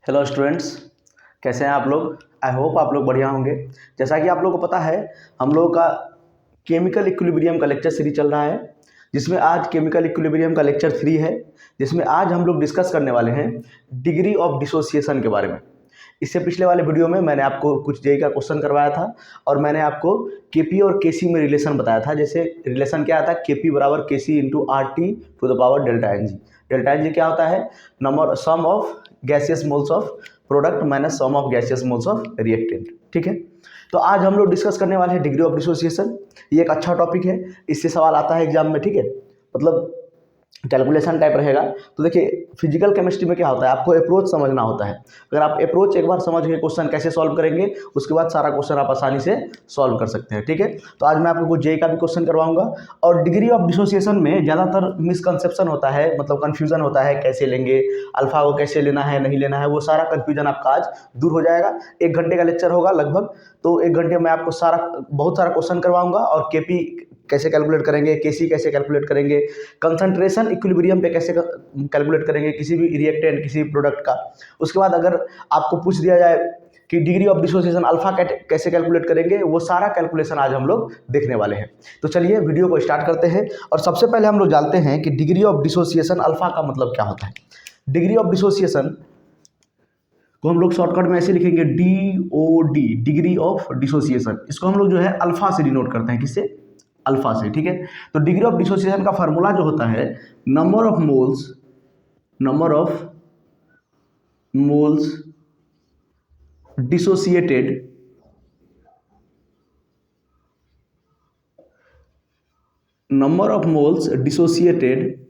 Hello students, कैसे हैं आप लोग। आई होप आप लोग बढ़िया होंगे। जैसा कि आप लोगों को पता है, हम लोगों का केमिकल इक्विलिब्रियम का लेक्चर सीरीज चल रहा है, जिसमें आज केमिकल इक्विलिब्रियम का लेक्चर 3 है, जिसमें आज हम लोग डिस्कस करने वाले हैं डिग्री ऑफ डिसोसिएशन के बारे में। इससे पिछले वाले वीडियो में मैंने आपको कुछ जेई का क्वेश्चन करवाया था और मैंने आपको केपी और केसी में रिलेशन बताया था। जैसे रिलेशन क्या आता है, केपी बराबर KC into R T to the power delta N G. Delta N G क्या होता है, number sum of gaseous moles of product minus sum of gaseous moles of reactant. ठीक है, तो आज हम लोग डिस्कस करने वाले हैं डिग्री ऑफ डिसोसिएशन। ये एक अच्छा टॉपिक है, इससे सवाल आता है एग्जाम में। ठीक है, मतलब कैलकुलेशन टाइप रहेगा। तो देखिए, फिजिकल केमिस्ट्री में क्या होता है, आपको अप्रोच समझना होता है। अगर आप अप्रोच एक बार समझ गए, क्वेश्चन कैसे सॉल्व करेंगे, उसके बाद सारा क्वेश्चन आप आसानी से सॉल्व कर सकते हैं। ठीक है, तो आज मैं आपको कुछ जेई का भी क्वेश्चन करवाऊंगा। और डिग्री ऑफ डिसोसिएशन में ज़्यादातर मिसकंसेप्शन होता है, मतलब कन्फ्यूजन होता है, कैसे लेंगे, अल्फा को कैसे लेना है, नहीं लेना है, वो सारा कन्फ्यूजन आपका आज दूर हो जाएगा। 1 घंटे का लेक्चर होगा लगभग, तो 1 घंटे में आपको बहुत सारा क्वेश्चन करवाऊंगा। और केपी कैसे कैलकुलेट करेंगे, केसी कैसे कैलकुलेट करेंगे, कंसंट्रेशन इक्विलिब्रियम पे कैसे कैलकुलेट करेंगे किसी भी रिएक्टेंट, किसी प्रोडक्ट का। उसके बाद अगर आपको पूछ दिया जाए कि डिग्री ऑफ डिसोसिएशन अल्फा कैसे कैलकुलेट करेंगे, वो सारा कैलकुलेशन आज हम लोग देखने वाले हैं। तो चलिए वीडियो को स्टार्ट करते हैं। और सबसे पहले हम लोग जानते हैं कि डिग्री ऑफ डिसोसिएशन अल्फा का मतलब क्या होता है। डिग्री ऑफ डिसोसिएशन को हम लोग शॉर्टकट में ऐसे लिखेंगे, DOD, डिग्री ऑफ डिसोसिएशन। इसको हम लोग जो है अल्फा से डिनोट करते हैं, किससे, अल्फा से। ठीक है, तो डिग्री ऑफ डिसोसिएशन का फार्मूला जो होता है, number of moles dissociated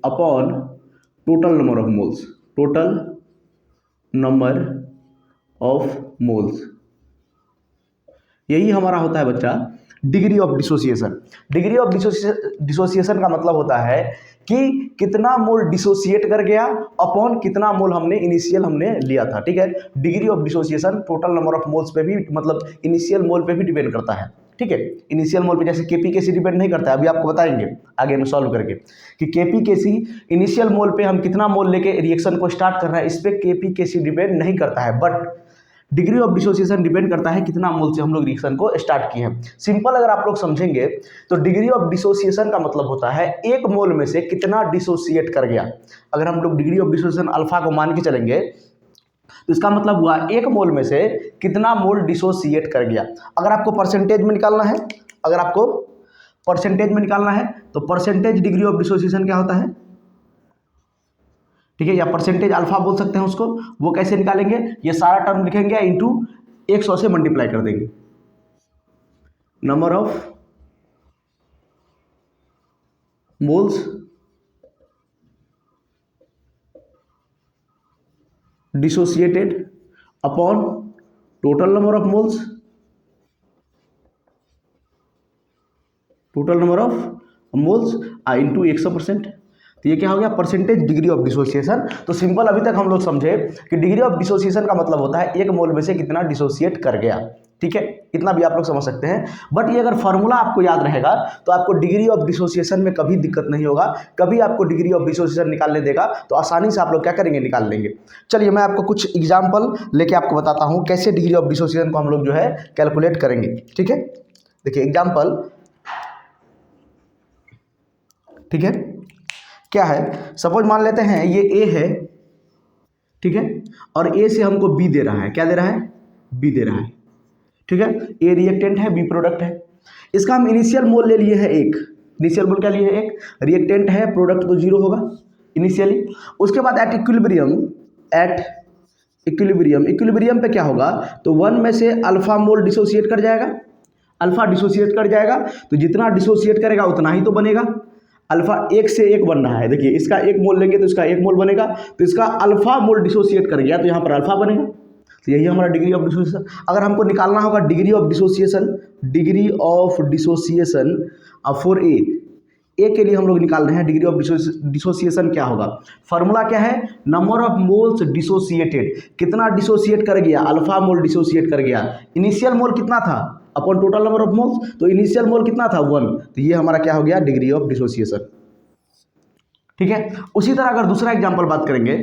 upon total number of moles. यही हमारा होता है बच्चा degree of dissociation. Degree of dissociation का मतलब होता है कि कितना मोल डिसोसिएट कर गया अपॉन कितना मोल इनिशियल हमने लिया था। ठीक है, degree of dissociation total number of moles पे भी, मतलब इनिशियल मोल पे भी डिपेंड करता है। ठीक है, इनिशियल मोल पे जैसे केपी केसी डिपेंड नहीं करता है, अभी आपको बताएंगे आगे में सॉल्व करके कि केपी केसी इनिशियल मोल पे हम कितना मोल लेके रिएक्शन को स्टार्ट कर रहे हैं, इस पे केपी केसी डिपेंड नहीं करता है। But degree of dissociation depend करता है कितना मोल से हम लोग रिएक्शन को स्टार्ट किए हैं। सिंपल अगर आप लोग समझेंगे तो डिग्री ऑफ डिसोसिएशन का मतलब होता है एक मोल में से कितना डिसोसिएट कर गया। अगर हम लोग डिग्री ऑफ डिसोसिएशन अल्फा को मान के चलेंगे तो इसका मतलब हुआ एक मोल में से कितना मोल डिसोसिएट कर गया। अगर आपको परसेंटेज में निकालना है, तो परसेंटेज डिग्री ऑफ डिसोसिएशन क्या होता है, ठीक है, या परसेंटेज अल्फा बोल सकते हैं उसको। वो कैसे निकालेंगे, ये सारा टर्म लिखेंगे इंटू 100 से मल्टीप्लाई कर देंगे। Number of moles dissociated upon total number of moles into 100%। तो ये क्या हो गया, परसेंटेज डिग्री ऑफ डिसोसिएशन। तो सिंपल अभी तक हम लोग समझे कि डिग्री ऑफ डिसोसिएशन का मतलब होता है एक मोल में से कितना डिसोसिएट कर गया। ठीक है, इतना भी आप लोग समझ सकते हैं। बट ये अगर फॉर्मूला आपको याद रहेगा तो आपको डिग्री ऑफ डिसोसिएशन में कभी दिक्कत नहीं होगा। कभी आपको डिग्री ऑफ डिसोसिएशन निकालने देगा तो आसानी से आप लोग क्या करेंगे, निकाल लेंगे। चलिए मैं आपको कुछ एग्जाम्पल लेके आपको बताता हूँ कैसे डिग्री ऑफ डिसोसिएशन को हम लोग जो है कैलकुलेट करेंगे। ठीक है, देखिए एग्जाम्पल, ठीक है, क्या है, सपोज मान लेते हैं ये ए है, ठीक है, और ए से हमको बी दे रहा है। क्या दे रहा है, बी दे रहा है। ठीक है, ए रिएक्टेंट है, बी प्रोडक्ट है। इसका हम इनिशियल मोल ले लिए हैं एक, इनिशियल मोल क्या लिए है, एक रिएक्टेंट है, प्रोडक्ट तो 0 होगा इनिशियली। उसके बाद एट इक्विलिब्रियम पे क्या होगा, तो 1 में से अल्फा मोल डिसोसिएट कर जाएगा, तो जितना डिसोसिएट करेगा उतना ही तो बनेगा। अल्फा 1 से 1 बन रहा है, देखिए इसका 1 मोल लेंगे तो इसका 1 मोल बनेगा, तो इसका अल्फा मोल डिसोसिएट कर गया तो यहाँ पर अल्फा बनेगा। तो यही हमारा डिग्री ऑफ डिसोसिएशन। अगर हमको निकालना होगा degree of dissociation for a के लिए हम लोग निकाल रहे हैं डिग्री ऑफ डिसोसिएशन क्या होगा। फार्मूला क्या है, नंबर ऑफ मोल्स डिसोसिएटेड, कितना डिसोसिएट कर गया, अल्फा मोल डिसोसिएट कर गया। इनिशियल मोल कितना था upon total number of moles, तो इनिशियल मोल कितना था 1, तो ये हमारा क्या हो गया, डिग्री ऑफ डिसोसिएशन। ठीक है, उसी तरह अगर दूसरा एग्जांपल बात करेंगे,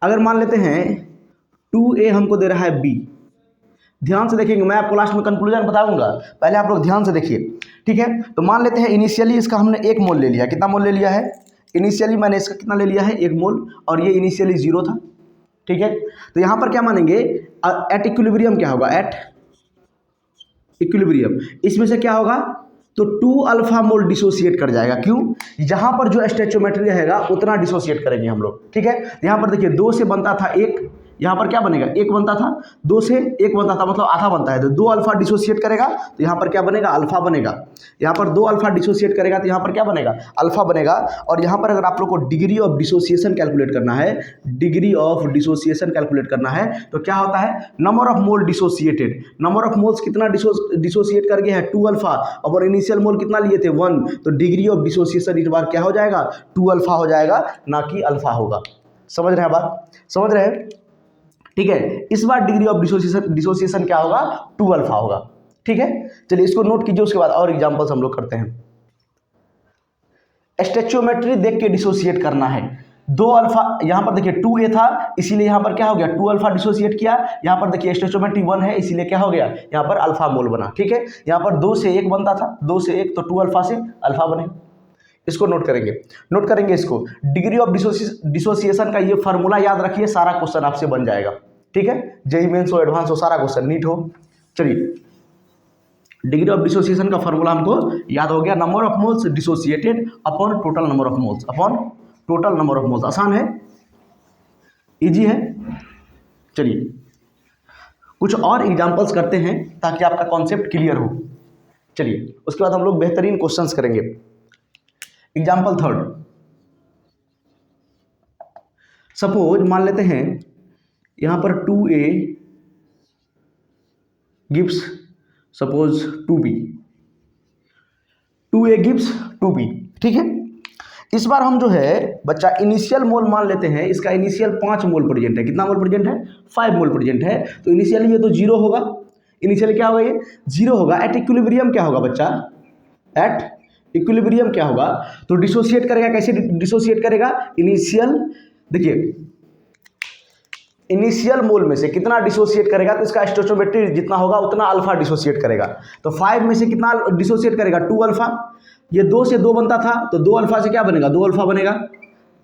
अगर मान लेते हैं 2a हमको दे रहा है b, ध्यान से देखेंगे, मैं आपको लास्ट में कंक्लूजन बताऊंगा, पहले आप लोग ध्यान से देखिए, ठीक है। तो मान लेते हैं इनिशियली इसका हमने 1 मोल ले लिया, कितना मोल ले लिया है इनिशियली, मैंने इसका कितना ले लिया है 1 मोल, और ये इनिशियली 0 था, ठीक है। तो यहाँ पर क्या मानेंगे, एट इक्विलिब्रियम क्या होगा, एट इक्विलिब्रियम इसमें से क्या होगा, तो 2 अल्फा मोल डिसोसिएट कर जाएगा, क्यों, जहाँ पर जो स्टोइचियोमेट्री रहेगा उतना डिसोसिएट करेंगे हम लोग, ठीक है। यहाँ पर देखिए 2 से बनता था 1, यहाँ पर क्या बनेगा 1 बनता था, 2 से 1 बनता था मतलब आधा बनता है, तो 2 अल्फा डिसोसिएट करेगा तो यहाँ पर क्या बनेगा अल्फा बनेगा, यहाँ पर 2 अल्फा डिसोसिएट करेगा तो यहाँ पर क्या बनेगा अल्फा बनेगा। और यहाँ पर अगर आप लोग को डिग्री ऑफ डिसोसिएशन कैलकुलेट करना है, डिग्री ऑफ डिसोसिएशन कैलकुलेट करना है तो क्या होता है, number of mole dissociated, number of moles कितना डिसोसिएट कर गया है 2 अल्फा, और इनिशियल मोल कितना लिए थे 1, तो डिग्री ऑफ डिसोसिएशन इस बार क्या हो जाएगा 2 अल्फा हो जाएगा, ना कि अल्फा होगा। समझ रहे हैं बात, समझ रहे हैं, ठीक है। इस बार डिग्री ऑफ डिसोसिएशन क्या होगा 2 अल्फा होगा, ठीक है। चलिए इसको नोट कीजिए, उसके बाद और एग्जांपल्स हम लोग करते हैं। स्टोइचियोमेट्री देख के डिसोसिएट करना है, 2 अल्फा, यहाँ पर देखिए 2a था इसीलिए यहाँ पर क्या हो गया 2 अल्फा डिसोसिएट किया, यहाँ पर देखिए स्टोइचियोमेट्री 1 है इसीलिए क्या हो गया यहाँ पर अल्फा मोल बना, ठीक है। यहाँ पर 2 से 1 बनता था, 2 से 1 तो 2 अल्फा से अल्फा बने, इसको नोट करेंगे इसको। डिग्री ऑफ डिसोसिएशन का ये फार्मूला याद रखिए, सारा क्वेश्चन आपसे बन जाएगा, ठीक है। जेईई मेंस हो, एडवांस हो, सारा क्वेश्चन नीट हो। चलिए डिग्री ऑफ डिसोसिएशन का फार्मूला हमको याद हो गया, number of moles dissociated upon total number of moles, upon total number of moles. आसान है, इजी है। चलिए कुछ और एग्जांपल्स करते हैं ताकि आपका कॉन्सेप्ट क्लियर हो। चलिए उसके बाद हम लोग बेहतरीन क्वेश्चंस करेंगे। एग्जाम्पल 3, सपोज मान लेते हैं यहाँ पर 2a gives suppose 2b, 2a gives 2b, ठीक है। इस बार हम जो है बच्चा इनिशियल मोल मान लेते हैं, इसका इनिशियल 5 मोल प्रेजेंट है, कितना मोल प्रेजेंट है 5 मोल प्रेजेंट है, तो इनिशियली ये तो 0 होगा, इनिशियली क्या होगा ये 0 होगा। एट इक्विलिब्रियम क्या होगा बच्चा, एट इक्विलिब्रियम क्या होगा, तो डिसोसिएट करेगा, कैसे डिसोसिएट करेगा, इनिशियल, देखिए इनिशियल मोल में से कितना डिसोसिएट करेगा, तो इसका स्टोइचियोमेट्री जितना होगा उतना अल्फा डिसोसिएट करेगा, तो 5 में से कितना डिसोसिएट करेगा 2 अल्फा, ये 2 से 2 बनता था तो 2 अल्फा से क्या बनेगा 2 अल्फा बनेगा,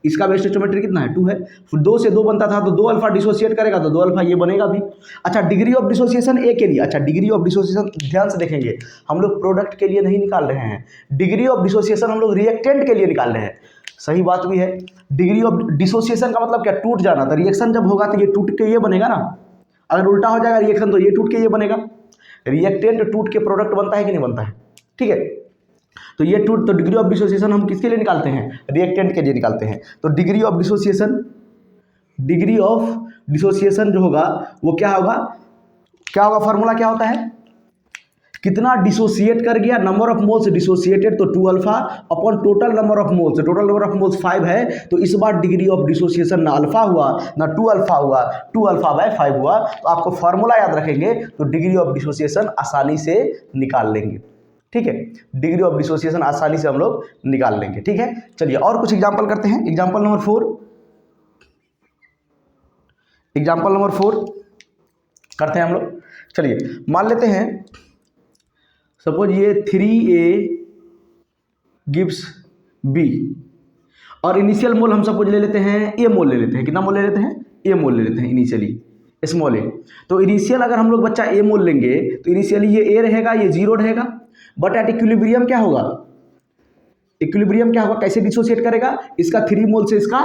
इसका भी स्टोइचियोमेट्री कितना है 2 है, फिर 2 से 2 बनता था तो 2 अल्फा डिसोसिएट करेगा तो 2 अल्फा ये बनेगा भी। अच्छा डिग्री ऑफ डिसोसिएशन ए के लिए, अच्छा डिग्री ऑफ डिसोसिएशन ध्यान से देखेंगे, हम लोग प्रोडक्ट के लिए नहीं निकाल रहे हैं, डिग्री ऑफ डिसोसिएशन हम लोग रिएक्टेंट के लिए निकाल रहे हैं। सही बात भी है, डिग्री ऑफ डिसोसिएशन का मतलब क्या, टूट जाना, तो रिएक्शन जब होगा तो ये टूट के ये बनेगा ना, अगर उल्टा हो जाएगा रिएक्शन तो ये टूट के ये बनेगा, रिएक्टेंट टूट के प्रोडक्ट बनता है कि नहीं बनता है, ठीक है। तो ये टूट, तो डिग्री ऑफ डिसोसिएशन हम किसके लिए निकालते हैं, रिएक्टेंट के लिए निकालते हैं। तो डिग्री ऑफ डिसोसिएशन जो होगा वो क्या होगा, फार्मूला क्या होता है, कितना डिसोसिएट कर गया, नंबर ऑफ मोल्स डिसोसिएटेड तो 2 alpha upon total number of moles, total number of moles 5 है, तो इस बार डिग्री ऑफ डिसोसिएशन ना अल्फा हुआ ना 2 अल्फा हुआ, 2 अल्फा बाय 5 हुआ। तो आपको फार्मूला याद रखेंगे तो डिग्री ऑफ डिसोसिएशन आसानी से निकाल लेंगे, ठीक है। डिग्री ऑफ डिसोसिएशन आसानी से हम लोग निकाल लेंगे, ठीक है। चलिए और कुछ एग्जाम्पल करते हैं। एग्जाम्पल नंबर 4 करते हैं हम लोग। चलिए मान लेते हैं सपोज ये 3a गिव्स b, और इनिशियल मोल हम सपोज ले लेते हैं a मोल ले लेते हैं, कितना मोल ले लेते हैं a मोल ले लेते हैं इनिशियली, स्मॉल a। तो इनिशियल अगर हम लोग बच्चा a मोल लेंगे तो इनिशियली ये a रहेगा, ये 0 रहेगा, बट एट इक्विलिब्रियम क्या होगा, कैसे डिसोसिएट करेगा, इसका 3 मोल से इसका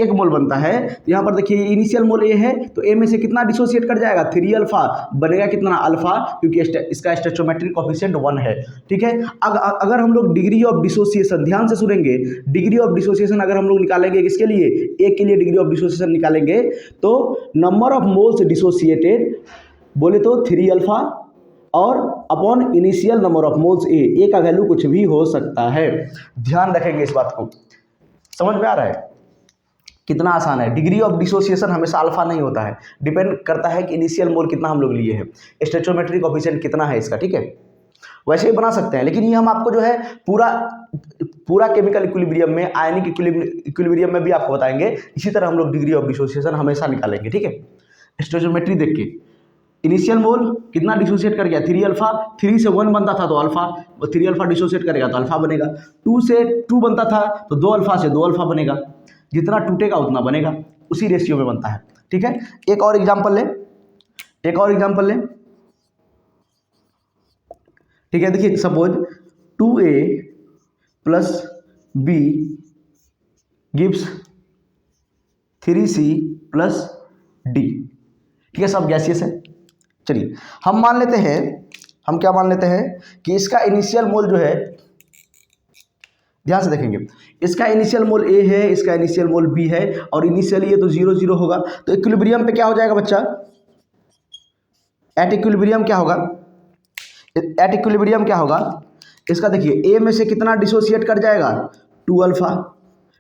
1 मोल बनता है। यहाँ पर देखिए इनिशियल मोल ए है तो ए में से कितना डिसोसिएट कर जाएगा 3 अल्फा, बनेगा कितना अल्फा, क्योंकि इसका स्टोइचियोमेट्रिक कोएफिशिएंट 1 है, ठीक है। अगर हम लोग डिग्री ऑफ डिसोसिएशन, ध्यान से सुनेंगे, डिग्री ऑफ डिसोसिएशन अगर हम लोग निकालेंगे किसके लिए, ए के लिए डिग्री ऑफ डिसोसिएशन निकालेंगे तो नंबर ऑफ मोल्स डिसोसिएटेड बोले तो 3 अल्फा और upon initial number of moles A का वैल्यू कुछ भी हो सकता है। ध्यान रखेंगे इस बात को, समझ में आ रहा है, कितना आसान है। डिग्री ऑफ डिसोसिएशन हमेशा अल्फा नहीं होता है, डिपेंड करता है कि इनिशियल मोल कितना हम लोग लिए हैं, स्टोइचियोमेट्रिक कोएफिशिएंट कितना है इसका, ठीक है। वैसे ही बना सकते हैं, लेकिन ये हम आपको जो है पूरा पूरा केमिकल इक्विलिब्रियम में, आयनिक इक्विलिब्रियम में भी आपको बताएंगे। इसी तरह हम लोग डिग्री ऑफ डिसोसिएशन हमेशा निकालेंगे, ठीक है। स्टोइचियोमेट्री देख के इनिशियल मोल कितना डिसोसिएट कर गया, 3 अल्फा, 3 से 1 बनता था तो अल्फा, 3 अल्फा डिसोसिएट करेगा तो अल्फा बनेगा, 2 से 2 बनता था तो 2 अल्फा से 2 अल्फा बनेगा, जितना टूटेगा उतना बनेगा, उसी रेशियो में बनता है, ठीक है। एक और एग्जांपल ले, ठीक है। देखिए suppose 2A plus B gives 3C plus D, ठीक है, सब गैसियस है। चलिए हम मान लेते हैं, हम क्या मान लेते हैं कि इसका इनिशियल मोल जो है, ध्यान से देखेंगे, इसका इनिशियल मोल A है, इसका इनिशियल मोल B है, और इनिशियली ये तो 0 0 होगा, तो इक्विलिब्रियम पे क्या हो जाएगा बच्चा, एट इक्विलिब्रियम क्या होगा, एट इक्विलिब्रियम क्या होगा, इसका देखिए A में से कितना डिसोसिएट कर जाएगा, 2 अल्फा,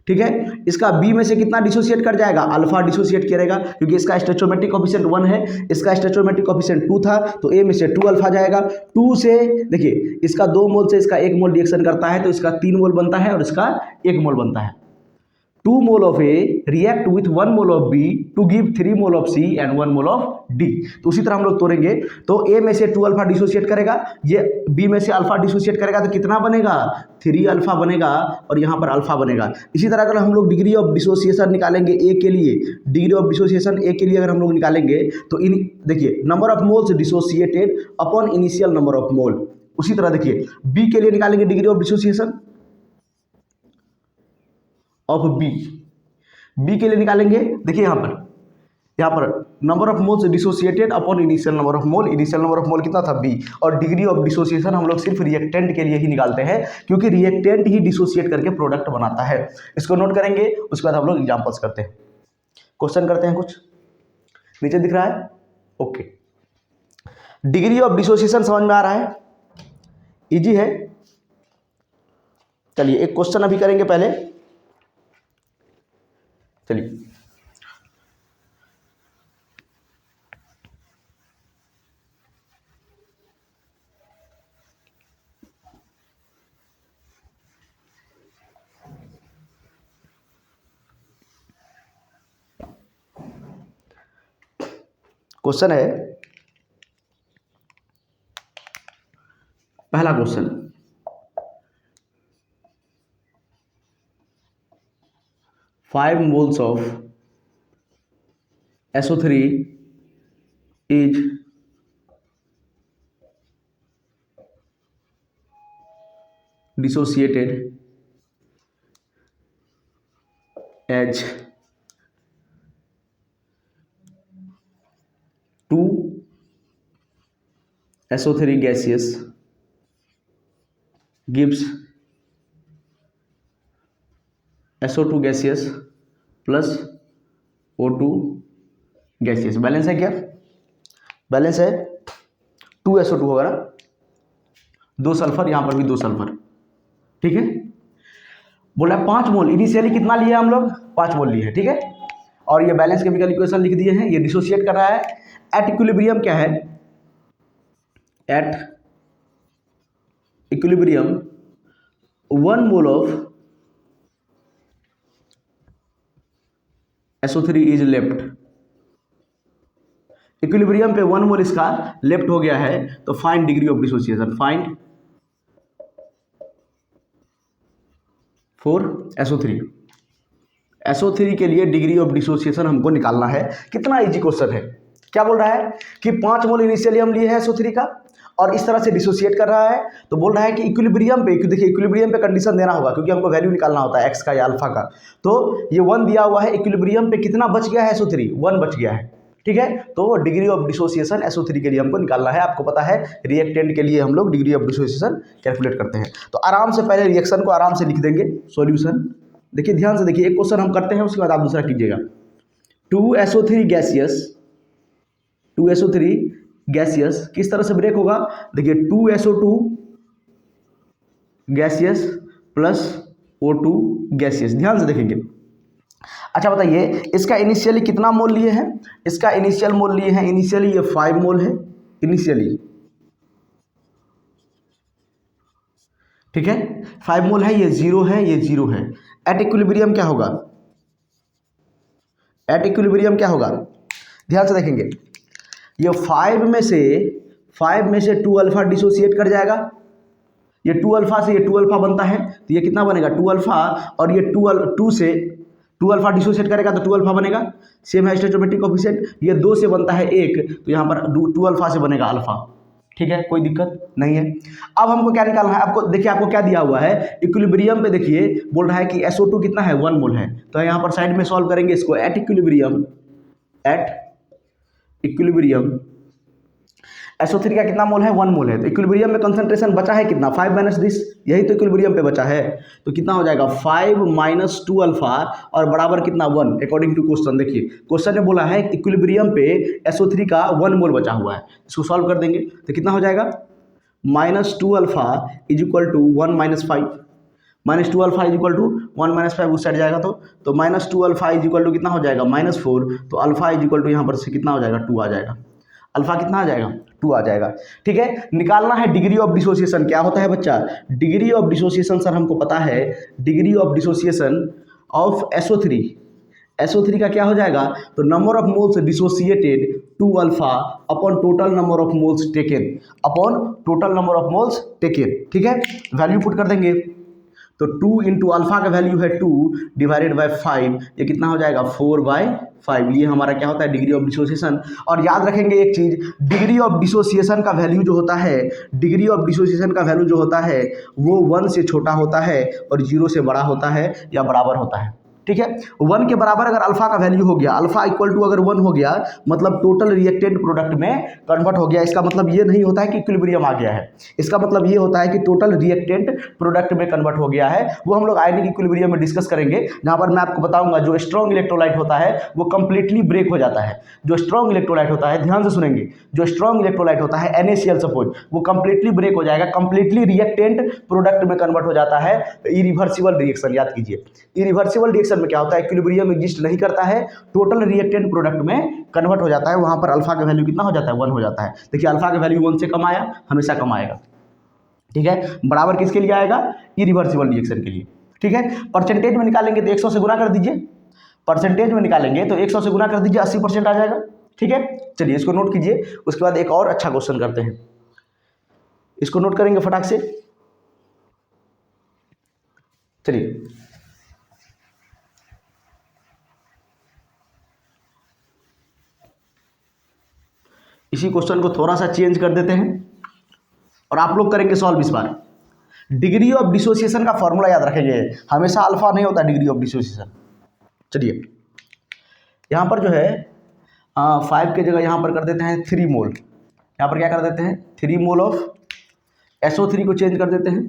ठीक है। इसका B में से कितना डिसोसिएट कर जाएगा, अल्फा डिसोसिएट करेगा, क्योंकि इसका स्टोइचियोमेट्रिक कोएफिशिएंट 1 है, इसका स्टोइचियोमेट्रिक कोएफिशिएंट 2 था, तो A में से 2 अल्फा जाएगा। 2 से देखिए इसका 2 मोल से इसका 1 मोल रिएक्शन करता है तो इसका 3 मोल बनता है और इसका 1 मोल बनता है। 2 mole of A react with 1 mole of B to give 3 mole of C and 1 mole of D। तो उसी तरह हम लोग तोड़ेंगे, तो A में से 2 अल्फा डिसोसिएट करेगा, ये B में से अल्फा डिसोसिएट करेगा तो कितना बनेगा, 3 अल्फा बनेगा, और यहाँ पर अल्फा बनेगा। इसी तरह अगर हम लोग डिग्री ऑफ डिसोसिएशन निकालेंगे A के लिए, डिग्री ऑफ डिसोसिएशन A के लिए अगर हम लोग निकालेंगे तो इन देखिए number of moles dissociated upon initial number of mole, उसी तरह देखिए B के लिए निकालेंगे degree of dissociation of B के लिए निकालेंगे, देखिए यहाँ पर number of moles dissociated upon initial number of mole, initial number of mole कितना था B, और डिग्री ऑफ डिसोसिएशन हम लोग सिर्फ रिएक्टेंट के लिए ही निकालते हैं, क्योंकि रिएक्टेंट ही डिसोसिएट करके प्रोडक्ट बनाता है। इसको नोट करेंगे, उसके बाद हम लोग एग्जांपल्स करते हैं, क्वेश्चन करते हैं। कुछ नीचे दिख रहा है, ओके। डिग्री ऑफ डिसोसिएशन समझ में आ रहा है, इजी है। चलिए एक क्वेश्चन अभी करेंगे पहले, चलिए क्वेश्चन है, पहला question, five moles of SO3 is dissociated as 2 SO3 gaseous gives SO2 gaseous plus O2 gaseous. Balance है क्या, बैलेंस है 2SO2 होगा ना, 2 सल्फर, यहाँ पर भी 2 सल्फर, ठीक है। बोला 5 मोल, इनिशियली कितना लिए हम लोग, 5 मोल लिए हैं, ठीक है। और ये बैलेंस केमिकल इक्वेशन लिख दिए हैं, ये डिसोसिएट कर रहा है। एट इक्विलिब्रियम क्या है, at equilibrium 1 mole of SO3 is left. Equilibrium पे 1 मोल इसका लेफ्ट हो गया है, तो find degree of dissociation, find for SO3। SO3 के लिए डिग्री ऑफ डिसोसिएशन हमको निकालना है। कितना इजी क्वेश्चन है, क्या बोल रहा है कि 5 मोल इनिशियली हम लिए हैं SO3 का, और इस तरह से डिसोसिएट कर रहा है, तो बोल रहा है कि इक्विलिब्रियम पे, देखिए इक्विलिब्रियम पे कंडीशन देना होगा, क्योंकि हमको वैल्यू निकालना होता है एक्स का या अल्फा का। तो ये 1 दिया हुआ है, इक्विलिब्रियम पे कितना बच गया है SO3, 1 बच गया है, ठीक है। तो डिग्री ऑफ डिसोसिएशन SO3 के लिए हमको निकालना है। आपको पता है रिएक्टेंट के लिए हम लोग डिग्री ऑफ डिसोसिएशन कैलकुलेट करते हैं। तो आराम से पहले रिएक्शन को आराम से लिख देंगे, सॉल्यूशन देखिए, ध्यान से देखिए, एक क्वेश्चन हम करते हैं, उसके बाद आप दूसरा कीजिएगा। 2SO3 गैसियस, 2SO3 गैसियस किस तरह से ब्रेक होगा, देखिए 2SO2 gaseous plus O2 gaseous, ध्यान से देखेंगे। अच्छा बताइए, इसका इनिशियली कितना मोल लिए हैं, इसका इनिशियल मोल लिए हैं, इनिशियली ये 5 मोल है इनिशियली, ठीक है। 5 मोल है, ये 0 है, ये 0 है। एट इक्विलिब्रियम क्या होगा? एट इक्विलिब्रियम क्या होगा? ध्यान से देखेंगे, ये 5 में से 2 अल्फा डिसोसिएट कर जाएगा। ये 2 अल्फा से ये 2 अल्फा बनता है, तो ये कितना बनेगा? 2 अल्फा, और ये 2 से 2 अल्फा डिसोसिएट करेगा तो 2 अल्फा बनेगा। सेम है स्टोइचोमेट्रिक कोएफिशिएंट, ये 2 से बनता है 1, तो यहाँ पर 2 अल्फा से बनेगा अल्फा। ठीक है, कोई दिक्कत नहीं है। अब हमको क्या निकालना है? आपको देखिए, आपको क्या दिया हुआ है इक्विलिब्रियम पे, देखिए बोल रहा है कि SO2 कितना है? 1 मोल है। तो यहाँ पर साइड में सॉल्व करेंगे इसको। एट इक्विलिब्रियम SO3 का कितना मोल है? 1 मोल है। तो इक्विलिब्रियम में कंसंट्रेशन बचा है कितना? 5 माइनस दिस, यही तो इक्विलिब्रियम पे बचा है। तो कितना हो जाएगा? 5 माइनस 2 अल्फा और बराबर कितना? 1, अकॉर्डिंग टू क्वेश्चन। देखिए क्वेश्चन ने बोला है इक्विलिब्रियम पे SO3 का 1 मोल बचा हुआ है। इसको सॉल्व कर देंगे तो कितना हो जाएगा? Minus 2 alpha is equal to 1 minus 5, minus 2 alpha is equal to 1 minus 5 उस साइड जाएगा तो minus 2 alpha is equal to कितना हो जाएगा? -4। तो अल्फा इज इक्वल टू यहाँ पर से कितना हो जाएगा? 2 आ जाएगा। अल्फा कितना आ जाएगा? 2 आ जाएगा। ठीक है, निकालना है डिग्री ऑफ डिसोसिएशन। क्या होता है बच्चा? डिग्री ऑफ डिसोसिएशन सर हमको पता है, degree of dissociation of SO3 का क्या हो जाएगा? तो number of moles dissociated 2 alpha upon total number of moles taken, upon total number of moles taken. ठीक है, वैल्यू पुट कर देंगे तो 2 इंटू अल्फा का वैल्यू है 2 डिवाइडेड बाय 5, ये कितना हो जाएगा? 4/5। ये हमारा क्या होता है? Degree of dissociation. और याद रखेंगे एक चीज, डिग्री ऑफ डिसोसिएशन का वैल्यू जो होता है, डिग्री ऑफ डिसोसिएशन का वैल्यू जो होता है वो 1 से छोटा होता है और 0 से बड़ा होता है या बराबर होता है। ठीक है, 1 के बराबर अगर अल्फा का वैल्यू हो गया, अल्फा इक्वल टू अगर 1 हो गया, मतलब टोटल रिएक्टेंट प्रोडक्ट में कन्वर्ट हो गया। इसका मतलब ये नहीं होता है कि इक्विलिब्रियम आ गया है, इसका मतलब ये होता है कि टोटल रिएक्टेंट प्रोडक्ट में कन्वर्ट हो गया है। वो हम लोग आयनिक इक्विलिब्रियम में डिस्कस करेंगे, जहां पर मैं आपको बताऊंगा जो स्ट्रॉन्ग इलेक्ट्रोलाइट होता है वो कंप्लीटली ब्रेक हो जाता है। जो स्ट्रॉन्ग इलेक्ट्रोलाइट होता है, ध्यान से सुनेंगे, जो स्ट्रॉन्ग इलेक्ट्रोलाइट होता है NaCl सपोज, वो कंप्लीटली ब्रेक हो जाएगा, कंप्लीटली रिएक्टेंट प्रोडक्ट में कन्वर्ट हो जाता है। इरिवर्सिबल रिएक्शन, याद कीजिए, इरिवर्सिबल रिएक्शन में क्या होता है? इक्विलिब्रियम एग्जिस्ट नहीं करता है, टोटल रिएक्टेंट प्रोडक्ट में कन्वर्ट हो जाता है। वहां पर अल्फा का वैल्यू कितना हो जाता है? 1 हो जाता है। देखिए अल्फा का वैल्यू 1 से कम आया, हमेशा कम आएगा। ठीक है, बराबर किसके लिए आएगा? इरिवर्सिबल रिएक्शन के लिए। ठीक है, परसेंटेज में निकालेंगे तो 100 से गुना कर दीजिए, परसेंटेज में निकालेंगे तो 100 से गुना कर दीजिए, 80% आ जाएगा। ठीक है, चलिए इसको नोट कीजिए। उसके बाद एक और अच्छा क्वेश्चन करते हैं, इसको नोट करेंगे फटाक से। चलिए इसी क्वेश्चन को थोड़ा सा चेंज कर देते हैं और आप लोग करेंगे सॉल्व इस बार। डिग्री ऑफ डिसोसिएशन का फॉर्मूला याद रखेंगे, हमेशा अल्फा नहीं होता डिग्री ऑफ डिसोसिएशन। चलिए यहाँ पर जो है 5 के जगह यहाँ पर कर देते हैं 3 मोल। यहाँ पर क्या कर देते हैं? 3 मोल ऑफ SO3 को चेंज कर देते हैं,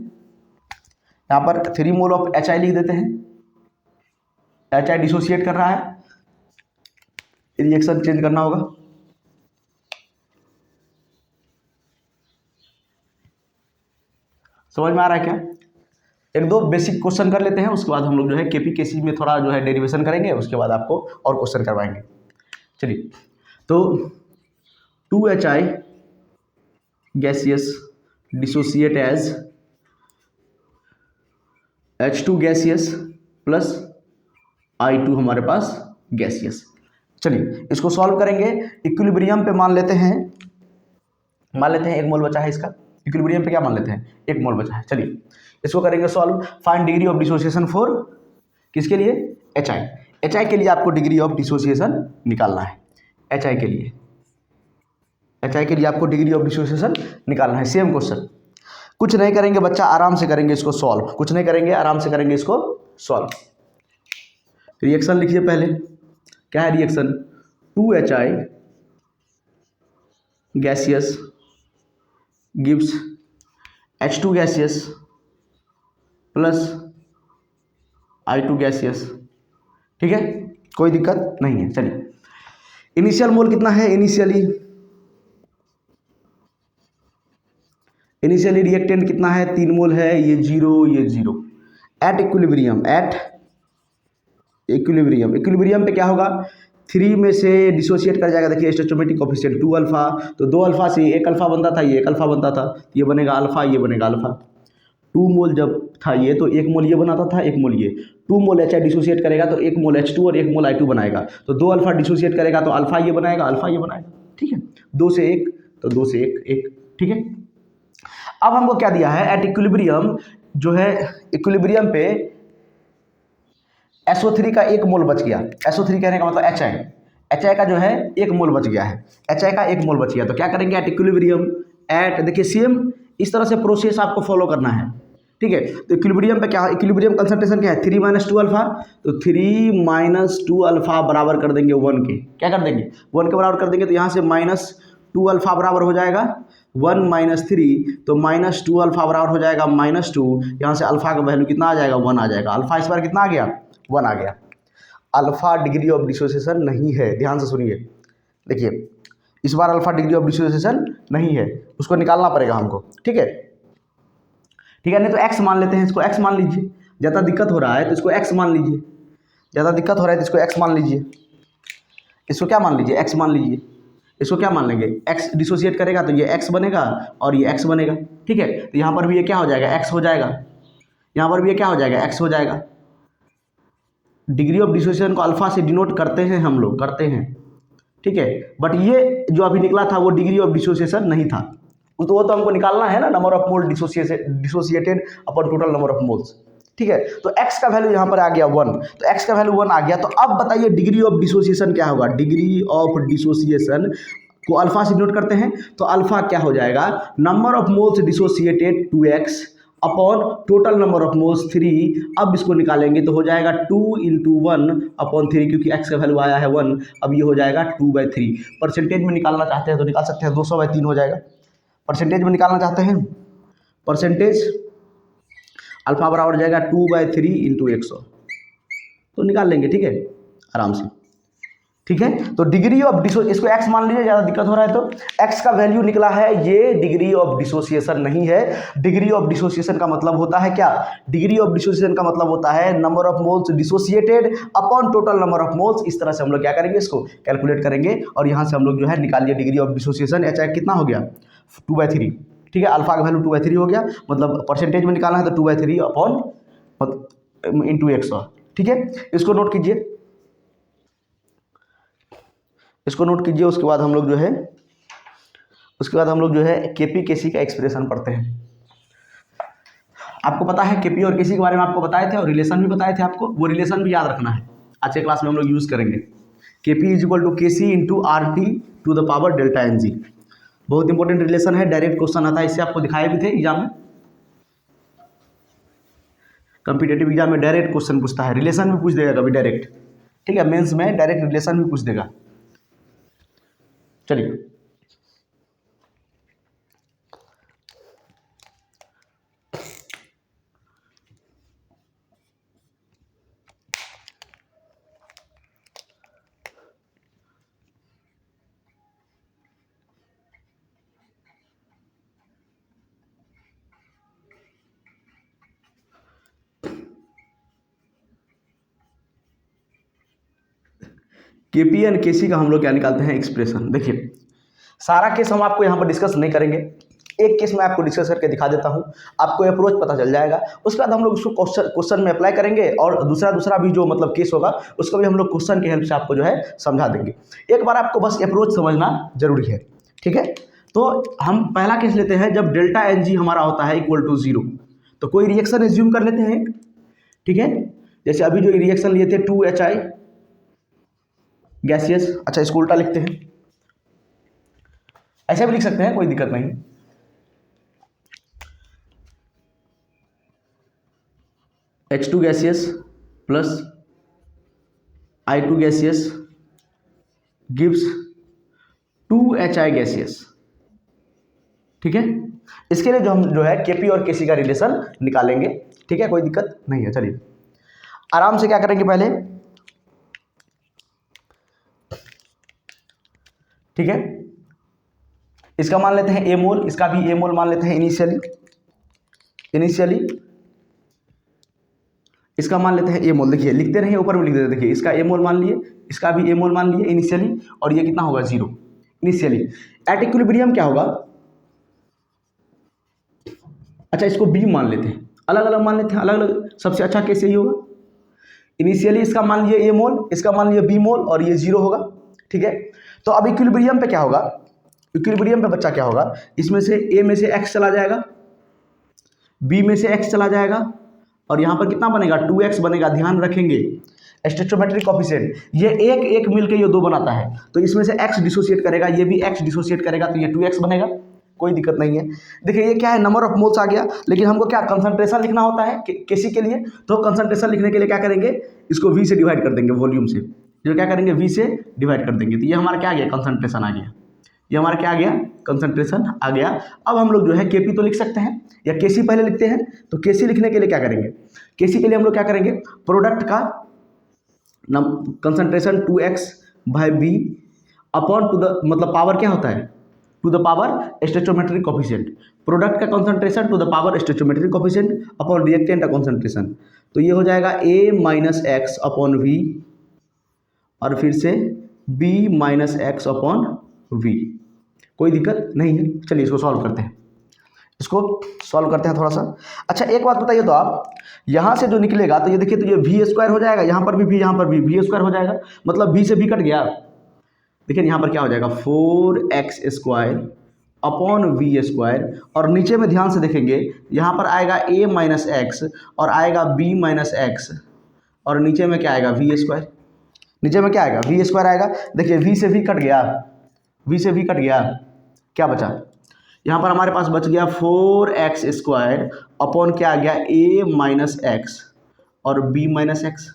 यहाँ पर 3 मोल ऑफ HI लिख देते हैं। HI डिसोसिएट कर रहा है, रिएक्शन चेंज करना होगा। समझ में आ रहा है क्या? एक दो बेसिक क्वेश्चन कर लेते हैं, उसके बाद हम लोग जो है KP में थोड़ा जो है डेरिवेशन करेंगे, उसके बाद आपको और क्वेश्चन करवाएंगे। चलिए, तो 2HI gaseous dissociate as H2 gaseous plus I2 हमारे पास गैसियस। चलिए इसको सॉल्व करेंगे। इक्विलिब्रियम पे मान लेते हैं 1 मोल बचा है इसका। इक्विलिब्रियम पे क्या मान लेते हैं? 1 मोल बचा है। चलिए इसको करेंगे solve. Find degree of dissociation for किसके लिए? HI के लिए आपको डिग्री ऑफ डिसोसिएशन निकालना है। HI के लिए आपको डिग्री ऑफ डिसोसिएशन निकालना है। सेम क्वेश्चन, कुछ नहीं करेंगे बच्चा, आराम से करेंगे इसको सॉल्व। कुछ नहीं करेंगे, आराम से करेंगे इसको सॉल्व। रिएक्शन लिखिए पहले, क्या है reaction? 2HI gaseous gives H2 gaseous plus I2 gaseous. ठीक है, कोई दिक्कत नहीं है। चलिए इनिशियल मोल कितना है? इनिशियली रिएक्टेंट कितना है? 3 मोल है, ये 0 ये 0। एट इक्विलिब्रियम पे क्या होगा? 3 में से डिसोसिएट कर जाएगा। देखिए स्टोइचोमेट्रिक कोएफिशिएंट 2 अल्फा, तो 2 अल्फा से 1 अल्फा बनता था, ये 1 अल्फा बनता था, ये बनेगा अल्फा, ये बनेगा अल्फा। 2 मोल जब था ये, तो 1 मोल ये बनाता था, 1 मोल ये। 2 मोल HI डिसोसिएट करेगा तो 1 मोल H2 और 1 मोल I2 बनाएगा। तो 2 अल्फा डिसोसिएट करेगा तो अल्फा ये बनाएगा, अल्फा ये बनाएगा। ठीक है, 2 से 1 तो 2 से 1 1। ठीक है, अब हमको क्या दिया है, एट इक्विलिब्रियम जो है, इक्विलिब्रियम पे SO3 का 1 मोल बच गया। SO3 कहने का मतलब HI का जो है 1 मोल बच गया है, HI का 1 मोल बच गया। तो क्या करेंगे, एट इक्विलिब्रियम, एट देखिए सेम इस तरह से प्रोसेस आपको फॉलो करना है। ठीक है, तो इक्विलिब्रियम पे क्या, इक्विलिब्रियम कंसंट्रेशन क्या है, 3 - 2 अल्फा। तो 3 - 2 अल्फा बराबर कर देंगे 1 के, क्या कर देंगे, 1 के बराबर कर देंगे। तो यहाँ से -2 अल्फा बराबर हो जाएगा 1 - 3, तो -2 अल्फा बराबर हो जाएगा -2। यहाँ से अल्फा का वैल्यू कितना आ जाएगा, 1 आ जाएगा। अल्फा इस बार कितना आ गया, 1 आ गया। अल्फा डिग्री ऑफ डिसोसिएशन नहीं है, ध्यान से सुनिए। देखिए इस बार अल्फा डिग्री ऑफ डिसोसिएशन नहीं है, उसको निकालना पड़ेगा हमको। ठीक है, ठीक है, नहीं तो एक्स मान लेते हैं, इसको एक्स मान लीजिए। ज़्यादा दिक्कत हो रहा है तो इसको एक्स मान लीजिए, ज़्यादा दिक्कत हो रहा है तो इसको एक्स मान लीजिए। इसको क्या मान लीजिए, एक्स मान लीजिए। इसको क्या मान लेंगे, एक्स डिसोसिएट करेगा तो ये एक्स बनेगा और ये एक्स बनेगा। ठीक है, तो यहाँ पर भी ये क्या हो जाएगा, एक्स हो जाएगा। यहाँ पर भी ये क्या हो जाएगा, एक्स हो जाएगा। डिग्री ऑफ डिसोसिएशन को अल्फा से डिनोट करते हैं हम लोग, करते हैं। ठीक है, बट ये जो अभी निकला था वो डिग्री ऑफ डिसोसिएशन नहीं था। तो वो तो हमको निकालना है ना, number of mole dissociated upon total number of moles. ठीक है, तो x का वैल्यू यहाँ पर आ गया 1, तो x का वैल्यू 1 आ गया। तो अब बताइए डिग्री ऑफ डिसोसिएशन क्या होगा, डिग्री ऑफ डिसोसिएशन को अल्फा से डिनोट करते हैं। तो अल्फा क्या हो जाएगा, number of moles dissociated 2x upon total number of moles 3। अब इसको निकालेंगे तो हो जाएगा 2 × 1 अपॉन 3, क्योंकि x का वैल्यू आया है 1। अब ये हो जाएगा 2/3। परसेंटेज में निकालना चाहते हैं तो निकाल सकते हैं, 200/3 हो जाएगा। परसेंटेज में निकालना चाहते हैं, परसेंटेज अल्फा बराबर हो जाएगा 2/3 × 100, तो निकाल लेंगे। ठीक है, आराम से। ठीक है, तो डिग्री ऑफ इसको x मान लीजिए, ज़्यादा दिक्कत हो रहा है तो x का वैल्यू निकला है, ये डिग्री ऑफ डिसोसिएशन नहीं है। डिग्री ऑफ डिसोसिएशन का मतलब होता है क्या, डिग्री ऑफ डिसोसिएशन का मतलब होता है number of moles dissociated upon total number of moles. इस तरह से हम लोग क्या करेंगे, इसको कैलकुलेट करेंगे और यहाँ से हम लोग जो है निकालिए डिग्री ऑफ डिसोसिएशन। HI कितना हो गया, 2/3। ठीक है, अल्फा का वैल्यू 2/3 हो गया, मतलब परसेंटेज में निकालना है तो 2/3 अपॉन × 100। ठीक है, इसको नोट कीजिए, इसको नोट कीजिए। उसके बाद हम लोग जो है KP KC का एक्सप्रेशन पढ़ते हैं। आपको पता है KP और KC के बारे में आपको बताए थे और रिलेशन भी बताए थे आपको, वो रिलेशन भी याद रखना है। आज के क्लास में हम लोग यूज़ करेंगे। KP = KC × RT⁻⁴ ΔNG। बहुत इंपॉर्टेंट रिलेशन है, डायरेक्ट क्वेश्चन आता है, इससे आपको दिखाए भी थे एग्जाम में। कॉम्पिटिटिव एग्जाम में डायरेक्ट क्वेश्चन पूछता है, रिलेशन भी पूछ देगा कभी डायरेक्ट। ठीक है, मेंस में डायरेक्ट रिलेशन भी पूछ देगा। चलिए, KP एंड KC का हम लोग क्या निकालते हैं, एक्सप्रेशन। देखिए सारा केस हम आपको यहाँ पर डिस्कस नहीं करेंगे, एक केस मैं आपको डिस्कस करके दिखा देता हूँ, आपको अप्रोच पता चल जाएगा। उसके बाद हम लोग उसको क्वेश्चन में अप्लाई करेंगे और दूसरा भी जो मतलब केस होगा उसको भी हम लोग क्वेश्चन की हेल्प से आपको जो है समझा देंगे। एक बार आपको बस अप्रोच समझना जरूरी है। ठीक है, तो हम पहला केस लेते हैं, जब ΔNG हमारा होता है = 0, तो कोई रिएक्शन एज्यूम कर लेते हैं। ठीक है, जैसे अभी जो रिएक्शन लिए थे 2HI गैसियस, अच्छा इसको उल्टा लिखते हैं, ऐसे भी लिख सकते हैं, कोई दिक्कत नहीं। H2 gaseous plus I2 gaseous gives 2HI gaseous. ठीक है, इसके लिए हम जो है KP और KC का रिलेशन निकालेंगे। ठीक है, कोई दिक्कत नहीं है। चलिए आराम से क्या करेंगे पहले, ठीक है, इसका मान लेते हैं A मोल, इसका भी A मोल मान लेते हैं इनिशियली इसका मान लेते हैं A मोल। देखिए लिखते रहिए, ऊपर में लिख देते, देखिए इसका A मोल मान लिए, इसका भी A मोल मान लिए इनिशियली, और ये कितना होगा 0 इनिशियली। एट इक्विलिब्रियम क्या होगा, अच्छा इसको बी मान लेते हैं, अलग अलग मान लेते हैं, अलग अलग, सबसे अच्छा केस यही होगा। इनिशियली इसका मान लीजिए ए मोल, इसका मान लीजिए बी मोल और ये 0 होगा, ठीक है। तो अब इक्विलिब्रियम पे क्या होगा, इक्विलिब्रियम पे बच्चा क्या होगा, इसमें से ए में से एक्स चला जाएगा, बी में से एक्स चला जाएगा और यहाँ पर कितना बनेगा 2x बनेगा। ध्यान रखेंगे स्टोइचोमेट्रिक कोफिशिएंट ये एक एक मिलके ये 2 बनाता है, तो इसमें से x डिसोसिएट करेगा, ये भी x डिसोसिएट करेगा, तो ये 2x बनेगा, कोई दिक्कत नहीं है। देखिए ये क्या है, नंबर ऑफ मोल्स आ गया, लेकिन हमको क्या कंसंट्रेशन लिखना होता है केसी के लिए, तो कंसंट्रेशन लिखने के लिए क्या करेंगे, इसको v से डिवाइड कर देंगे, वॉल्यूम से, जो क्या करेंगे v से डिवाइड कर देंगे, तो ये हमारा क्या आ गया, कंसंट्रेशन आ गया, ये हमारा क्या आ गया, कंसंट्रेशन आ गया। अब हम लोग जो है केपी तो लिख सकते हैं या केसी पहले लिखते हैं, तो केसी लिखने के लिए क्या करेंगे, केसी के लिए हम लोग क्या करेंगे, प्रोडक्ट का concentration 2x by B upon to the, मतलब पावर क्या होता है, to the power stoichiometric coefficient, product का concentration to the power stoichiometric coefficient upon reactant का कंसंट्रेशन, तो ये हो जाएगा a minus X upon V और फिर से b minus X upon V. कोई दिक्कत नहीं है, चलिए इसको सॉल्व करते हैं, इसको सॉल्व करते हैं थोड़ा सा। अच्छा एक बात बताइए, तो आप यहाँ से जो निकलेगा तो ये देखिए, तो ये वी स्क्वायर हो जाएगा, यहाँ पर भी वी, यहाँ पर भी वी स्क्वायर हो जाएगा, मतलब वी से वी कट गया। देखिए यहाँ पर क्या हो जाएगा 4x square upon we square, और नीचे में ध्यान से देखेंगे यहाँ पर आएगा a माइनस एक्स और आएगा b माइनस एक्स, और नीचे में क्या आएगा वी स्क्वायर, नीचे में क्या आएगा वी स्क्वायर आएगा। देखिए v से v कट गया, v से v कट गया, क्या बचा, यहाँ पर हमारे पास बच गया 4x स्क्वायर अपॉन क्या आ गया a माइनस एक्स और b माइनस एक्स।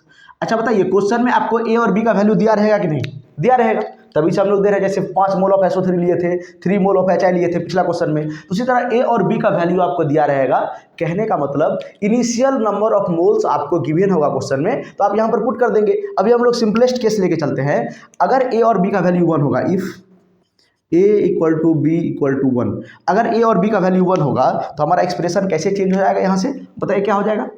अच्छा बताइए क्वेश्चन में आपको a और b का वैल्यू दिया रहेगा कि नहीं, दिया रहेगा, तभी से हम लोग दे रहे हैं, जैसे 5 मोल ऑफ SO3 लिए थे, 3 मोल ऑफ HI लिए थे पिछला क्वेश्चन में, तो उसी तरह a और b का वैल्यू आपको दिया रहेगा। कहने का मतलब इनिशियल नंबर ऑफ मोल्स आपको गिवन होगा क्वेश्चन में, तो आप यहाँ पर पुट कर देंगे। अभी हम लोग सिंपलेस्ट केस लेके चलते हैं, अगर a और b का वैल्यू 1 होगा, if a equal to B equal to 1, अगर a और b का वैल्यू 1 होगा तो हमारा एक्सप्रेशन कैसे चेंज हो जाएगा, यहाँ से बताइए क्या हो जाएगा,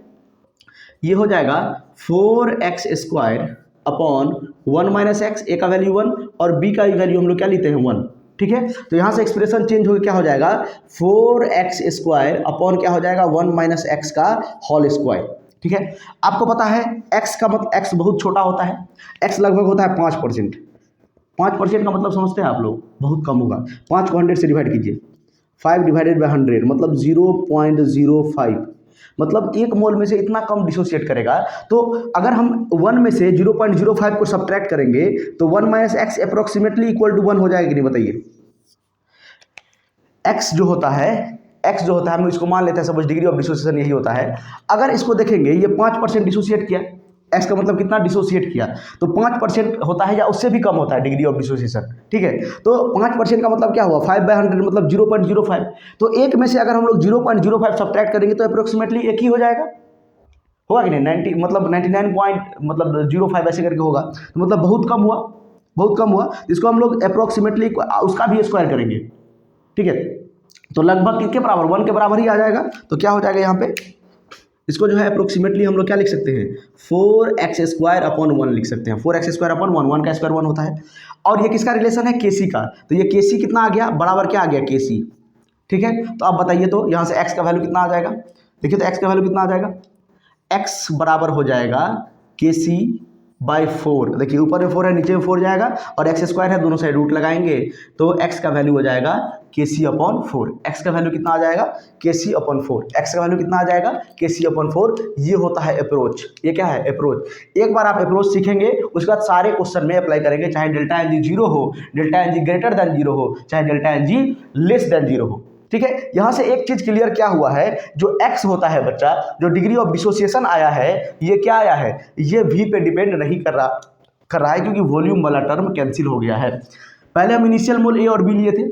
ये हो जाएगा 4x square upon 1 minus X, A का वैल्यू 1 और b का वैल्यू हम लोग क्या लेते हैं 1, ठीक है। तो यहाँ से एक्सप्रेशन चेंज होकर क्या हो जाएगा 4x स्क्वायर अपॉन क्या हो जाएगा 1 माइनस एक्स का होल स्क्वायर, ठीक है। आपको पता है x का मतलब x बहुत छोटा होता है, x लगभग होता है 5%, 5% का मतलब समझते हैं आप लोग, बहुत कम होगा। 5 को 100 से डिवाइड कीजिए, 5 डिवाइडेड बाई 100 मतलब 0.05, मतलब 1 मोल में से इतना कम डिसोसिएट करेगा। तो अगर हम 1 में से 0.05 को सब्ट्रैक्ट करेंगे तो 1 minus X approximately equal to 1 हो जाएगा कि नहीं, बताइए। x जो होता है, x जो होता है हम इसको मान लेते हैं सपोज, डिग्री ऑफ डिसोसिएशन यही होता है। अगर इसको देखेंगे ये 5% डिसोसिएट किया, x का मतलब कितना डिसोसिएट किया, तो 5% होता है या उससे भी कम होता है डिग्री ऑफ डिसोसिएशन, ठीक है। तो 5% का मतलब क्या हुआ 5/100 मतलब 0.05, तो एक में से अगर हम लोग 0.05 सब्ट्रैक्ट करेंगे तो अप्रोक्सीमेटली एक ही हो जाएगा, होगा कि नहीं, 90 मतलब 99 पॉइंट मतलब 05 ऐसे करके होगा, तो मतलब बहुत कम हुआ, बहुत कम हुआ। इसको हम लोग अप्रोक्सीमेटली उसका भी स्क्वायर करेंगे, ठीक है, तो लगभग किसके बराबर 1 के बराबर ही आ जाएगा। तो क्या हो जाएगा यहाँ पे, इसको जो है अप्रोक्सीमेटली हम लोग क्या लिख सकते हैं 4x स्क्वायर अपॉन 1 लिख सकते हैं, 4x स्क्वायर अपॉन 1, 1 का स्क्वायर 1 होता है। और ये किसका रिलेशन है, केसी का, तो ये केसी कितना आ गया बराबर क्या आ गया केसी, ठीक है। तो आप बताइए तो यहाँ से x का वैल्यू कितना आ जाएगा, देखिए तो x का वैल्यू कितना आ जाएगा, x बराबर हो जाएगा केसी बाई 4, देखिए ऊपर में 4 है नीचे में 4 जाएगा और x स्क्वायर है, दोनों साइड रूट लगाएंगे तो x का वैल्यू हो जाएगा केसी अपॉन 4, x का वैल्यू कितना आ जाएगा केसी अपॉन 4, x का वैल्यू कितना आ जाएगा केसी अपॉन 4। ये होता है अप्रोच, ये क्या है अप्रोच। एक बार आप अप्रोच सीखेंगे उसके बाद सारे क्वेश्चन में अप्लाई करेंगे, चाहे डेल्टा एन जी 0 हो, delta N G greater than 0 हो, चाहे delta N G less than 0 हो, ठीक है। यहाँ से एक चीज क्लियर क्या हुआ है, जो x होता है बच्चा, जो डिग्री ऑफ डिसोसिएशन आया है, ये क्या आया है, ये v पे डिपेंड नहीं कर रहा है, क्योंकि वॉल्यूम वाला टर्म कैंसिल हो गया है। पहले हम इनिशियल मोल a और b लिए थे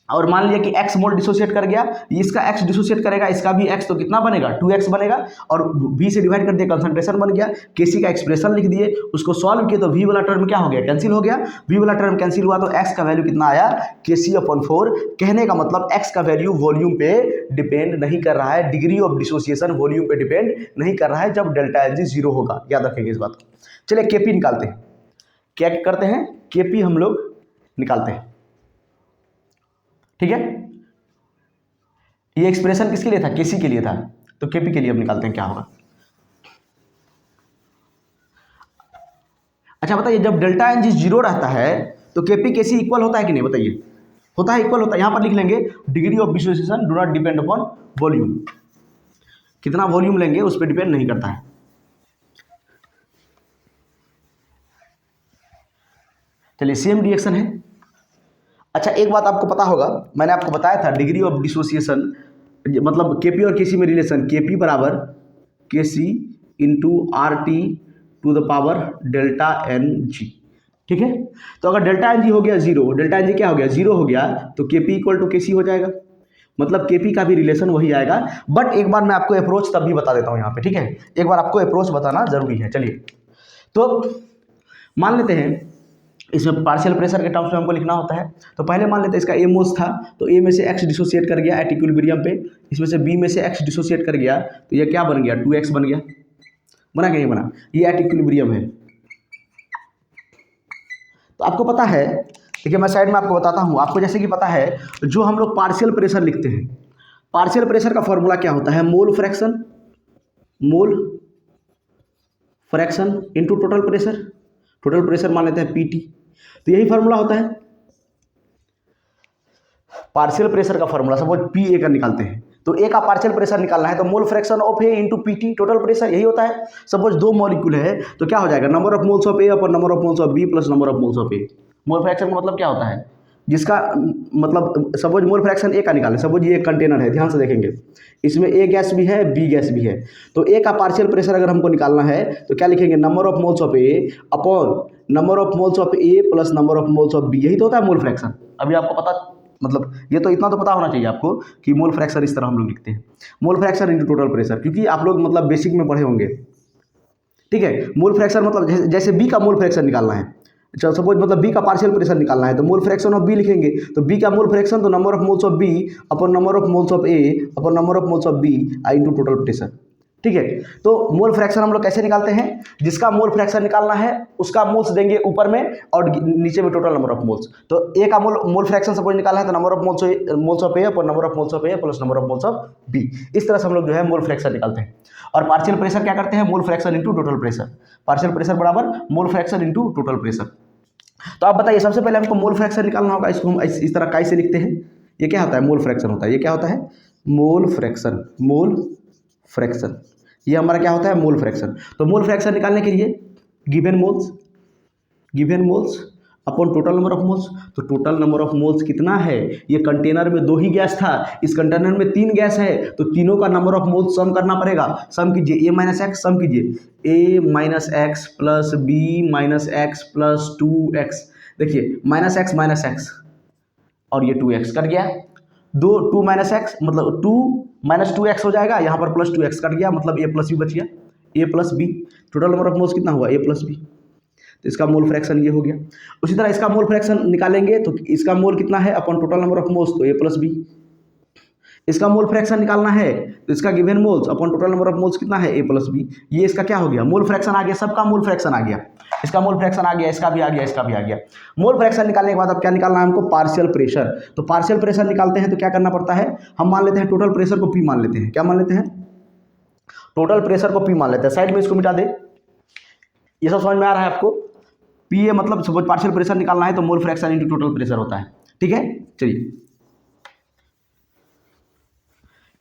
और मान लिया कि x मोल डिसोसिएट कर गया, इसका x डिसोसिएट करेगा, इसका भी x, तो कितना बनेगा 2x बनेगा, और v से डिवाइड कर दिया कंसंट्रेशन बन गया, केसी का एक्सप्रेशन लिख दिए, उसको सॉल्व किए तो v वाला टर्म क्या हो गया कैंसिल हो गया, v वाला टर्म कैंसिल हुआ तो x का वैल्यू कितना आया केसी अपॉन 4। कहने का मतलब x का वैल्यू वॉल्यूम पे डिपेंड नहीं कर रहा है, डिग्री ऑफ डिसोसिएशन वॉल्यूम पे डिपेंड नहीं कर रहा है जब डेल्टा एल जी 0 होगा, याद रखेंगे इस बात को। चलिए केपी निकालते हैं, क्या करते हैं केपी हम लोग निकालते हैं, ठीक है। ये एक्सप्रेशन किसके लिए था, केसी के लिए था, तो केपी के लिए अब निकालते हैं क्या होगा। अच्छा बताइए, जब डेल्टा एन जी जीरो रहता है तो केपी केसी इक्वल होता है कि नहीं, बताइए। होता है, इक्वल होता है। यहाँ पर लिख लेंगे degree of dissociation do not depend upon volume, कितना वॉल्यूम लेंगे उस पर डिपेंड नहीं करता है। चलिए सेम रिएक्शन है। अच्छा एक बात आपको पता होगा, मैंने आपको बताया था डिग्री ऑफ डिसोसिएशन मतलब केपी और केसी में रिलेशन, केपी बराबर KC into R T to the power delta N G, ठीक है। तो अगर डेल्टा एन जी हो गया जीरो, डेल्टा एन जी क्या हो गया, जीरो हो गया, तो केपी इक्वल टू केसी हो जाएगा, मतलब केपी का भी रिलेशन वही आएगा। बट एक बार मैं आपको अप्रोच तब भी बता देता हूँ यहाँ पे, ठीक है, एक बार आपको अप्रोच बताना जरूरी है। चलिए तो मान लेते हैं इसमें पार्शियल प्रेशर के टर्म्स में हमको लिखना होता है, तो पहले मान लेते हैं इसका ए मोल्स था, तो ए में से एक्स डिसोसिएट कर गया एट इक्विलिब्रियम पे, इसमें से बी में से एक्स डिसोसिएट कर गया, तो ये क्या बन गया, 2x बन गया, बना कि नहीं बना, ये एट इक्विलिब्रियम है। तो आपको पता है, देखिए मैं साइड में आपको बताता हूँ, आपको जैसे कि पता है जो हम लोग पार्शियल प्रेशर लिखते हैं, पार्शियल प्रेशर का फॉर्मूला क्या होता है, मोल फ्रैक्शन, मोल fraction into total pressure, total pressure मान लेते हैं पीटी, तो यही फार्मूला होता है पार्शियल प्रेशर का फार्मूला। सपोज पी ए का निकालते हैं, तो ए का पार्शियल प्रेशर निकालना है तो mole fraction of A into PT total pressure, यही होता है। सपोज दो मॉलिक्यूल है तो क्या हो जाएगा, number of moles of A upon number of moles of B plus number of moles of A. Mole fraction का मतलब क्या होता है, जिसका मतलब सपोज मोल फ्रैक्शन ए का निकालें, सपोज ये एक कंटेनर है, ध्यान से देखेंगे इसमें ए गैस भी है बी गैस भी है, तो ए का पार्शियल प्रेशर अगर हमको निकालना है तो क्या लिखेंगे, number of moles of A upon number of moles of A plus number of moles of B, यही तो होता है मोल फ्रैक्शन। अभी आपको पता, मतलब ये तो इतना तो पता होना चाहिए आपको कि मोल फ्रैक्शन इस तरह हम लोग लिखते हैं, mole fraction into total pressure, क्योंकि आप लोग मतलब बेसिक में पढ़े होंगे, ठीक है। मोल फ्रैक्शन मतलब जैसे बी का मोल फ्रैक्शन निकालना है, चलो सपोज मतलब बी का पार्शियल प्रेशर निकालना है तो मोल फ्रैक्शन ऑफ बी लिखेंगे, तो बी का मोल फ्रैक्शन तो number of moles of B upon number of moles of A upon number of moles of B into total pressure, ठीक है। तो मोल फ्रैक्शन हम लोग कैसे निकालते हैं, जिसका मोल फ्रैक्शन निकालना है उसका मोल्स देंगे ऊपर में और नीचे में टोटल नंबर ऑफ मोल्स, तो ए का मोल फ्रैक्शन सपोज निकालना है तो number of moles of A upon number of moles of A plus number of moles of B, इस तरह से हम लोग जो है मोल फ्रैक्शन निकालते हैं। और पार्शियल प्रेशर क्या करते हैं, mole fraction into total pressure, partial pressure बराबर mole fraction into total pressure. तो आप बताइए सबसे पहले हमको मोल फ्रैक्शन निकालना होगा, इसको हम इस तरह कैसे लिखते हैं, ये क्या होता है, मोल फ्रैक्शन होता है, ये क्या होता है, मोल फ्रैक्शन, मोल फ्रैक्शन, ये हमारा क्या होता है, मोल फ्रैक्शन। तो मोल फ्रैक्शन निकालने के लिए given moles upon total number of moles, तो टोटल नंबर ऑफ मोल्स कितना है, ये कंटेनर में 2 ही गैस था, इस कंटेनर में 3 गैस है, तो तीनों का नंबर ऑफ मोल्स सम करना पड़ेगा, सम कीजिए ए माइनस एक्स, सम कीजिए A minus X plus B minus X plus 2x, देखिए माइनस एक्स और ये 2x कट गया, 2 माइनस एक्स मतलब 2 माइनस 2x हो जाएगा, यहाँ पर प्लस 2x कट गया, मतलब ए प्लस बी बच गया, A plus B, total number of moles कितना हुआ, ए प्लस बी, तो इसका मोल फ्रैक्शन ये हो गया। उसी तरह इसका मोल फ्रैक्शन निकालेंगे तो इसका मोल कितना है upon total number of moles, तो ए प्लस बी, इसका मोल फ्रैक्शन निकालना है तो इसका given moles upon total number of moles कितना है, ए प्लस बी, ये इसका क्या हो गया, मोल फ्रैक्शन आ गया, सबका मोल फ्रैक्शन आ गया, इसका मोल फ्रैक्शन आ गया, इसका भी आ गया, इसका भी आ गया। मोल फ्रैक्शन निकालने के बाद अब क्या निकालना है हमको, पार्शियल प्रेशर, तो पार्शियल प्रेशर निकालते हैं तो क्या करना पड़ता है, हम मान लेते हैं टोटल प्रेशर को पी मान लेते हैं, क्या मान लेते हैं, टोटल प्रेशर को पी मान लेते हैं, साइड में इसको मिटा दे, ये सब समझ में आ रहा है आपको, पी ए मतलब सपोज पार्शियल प्रेशर निकालना है तो मोल फ्रैक्शन इंटू टोटल प्रेशर होता है, ठीक है। चलिए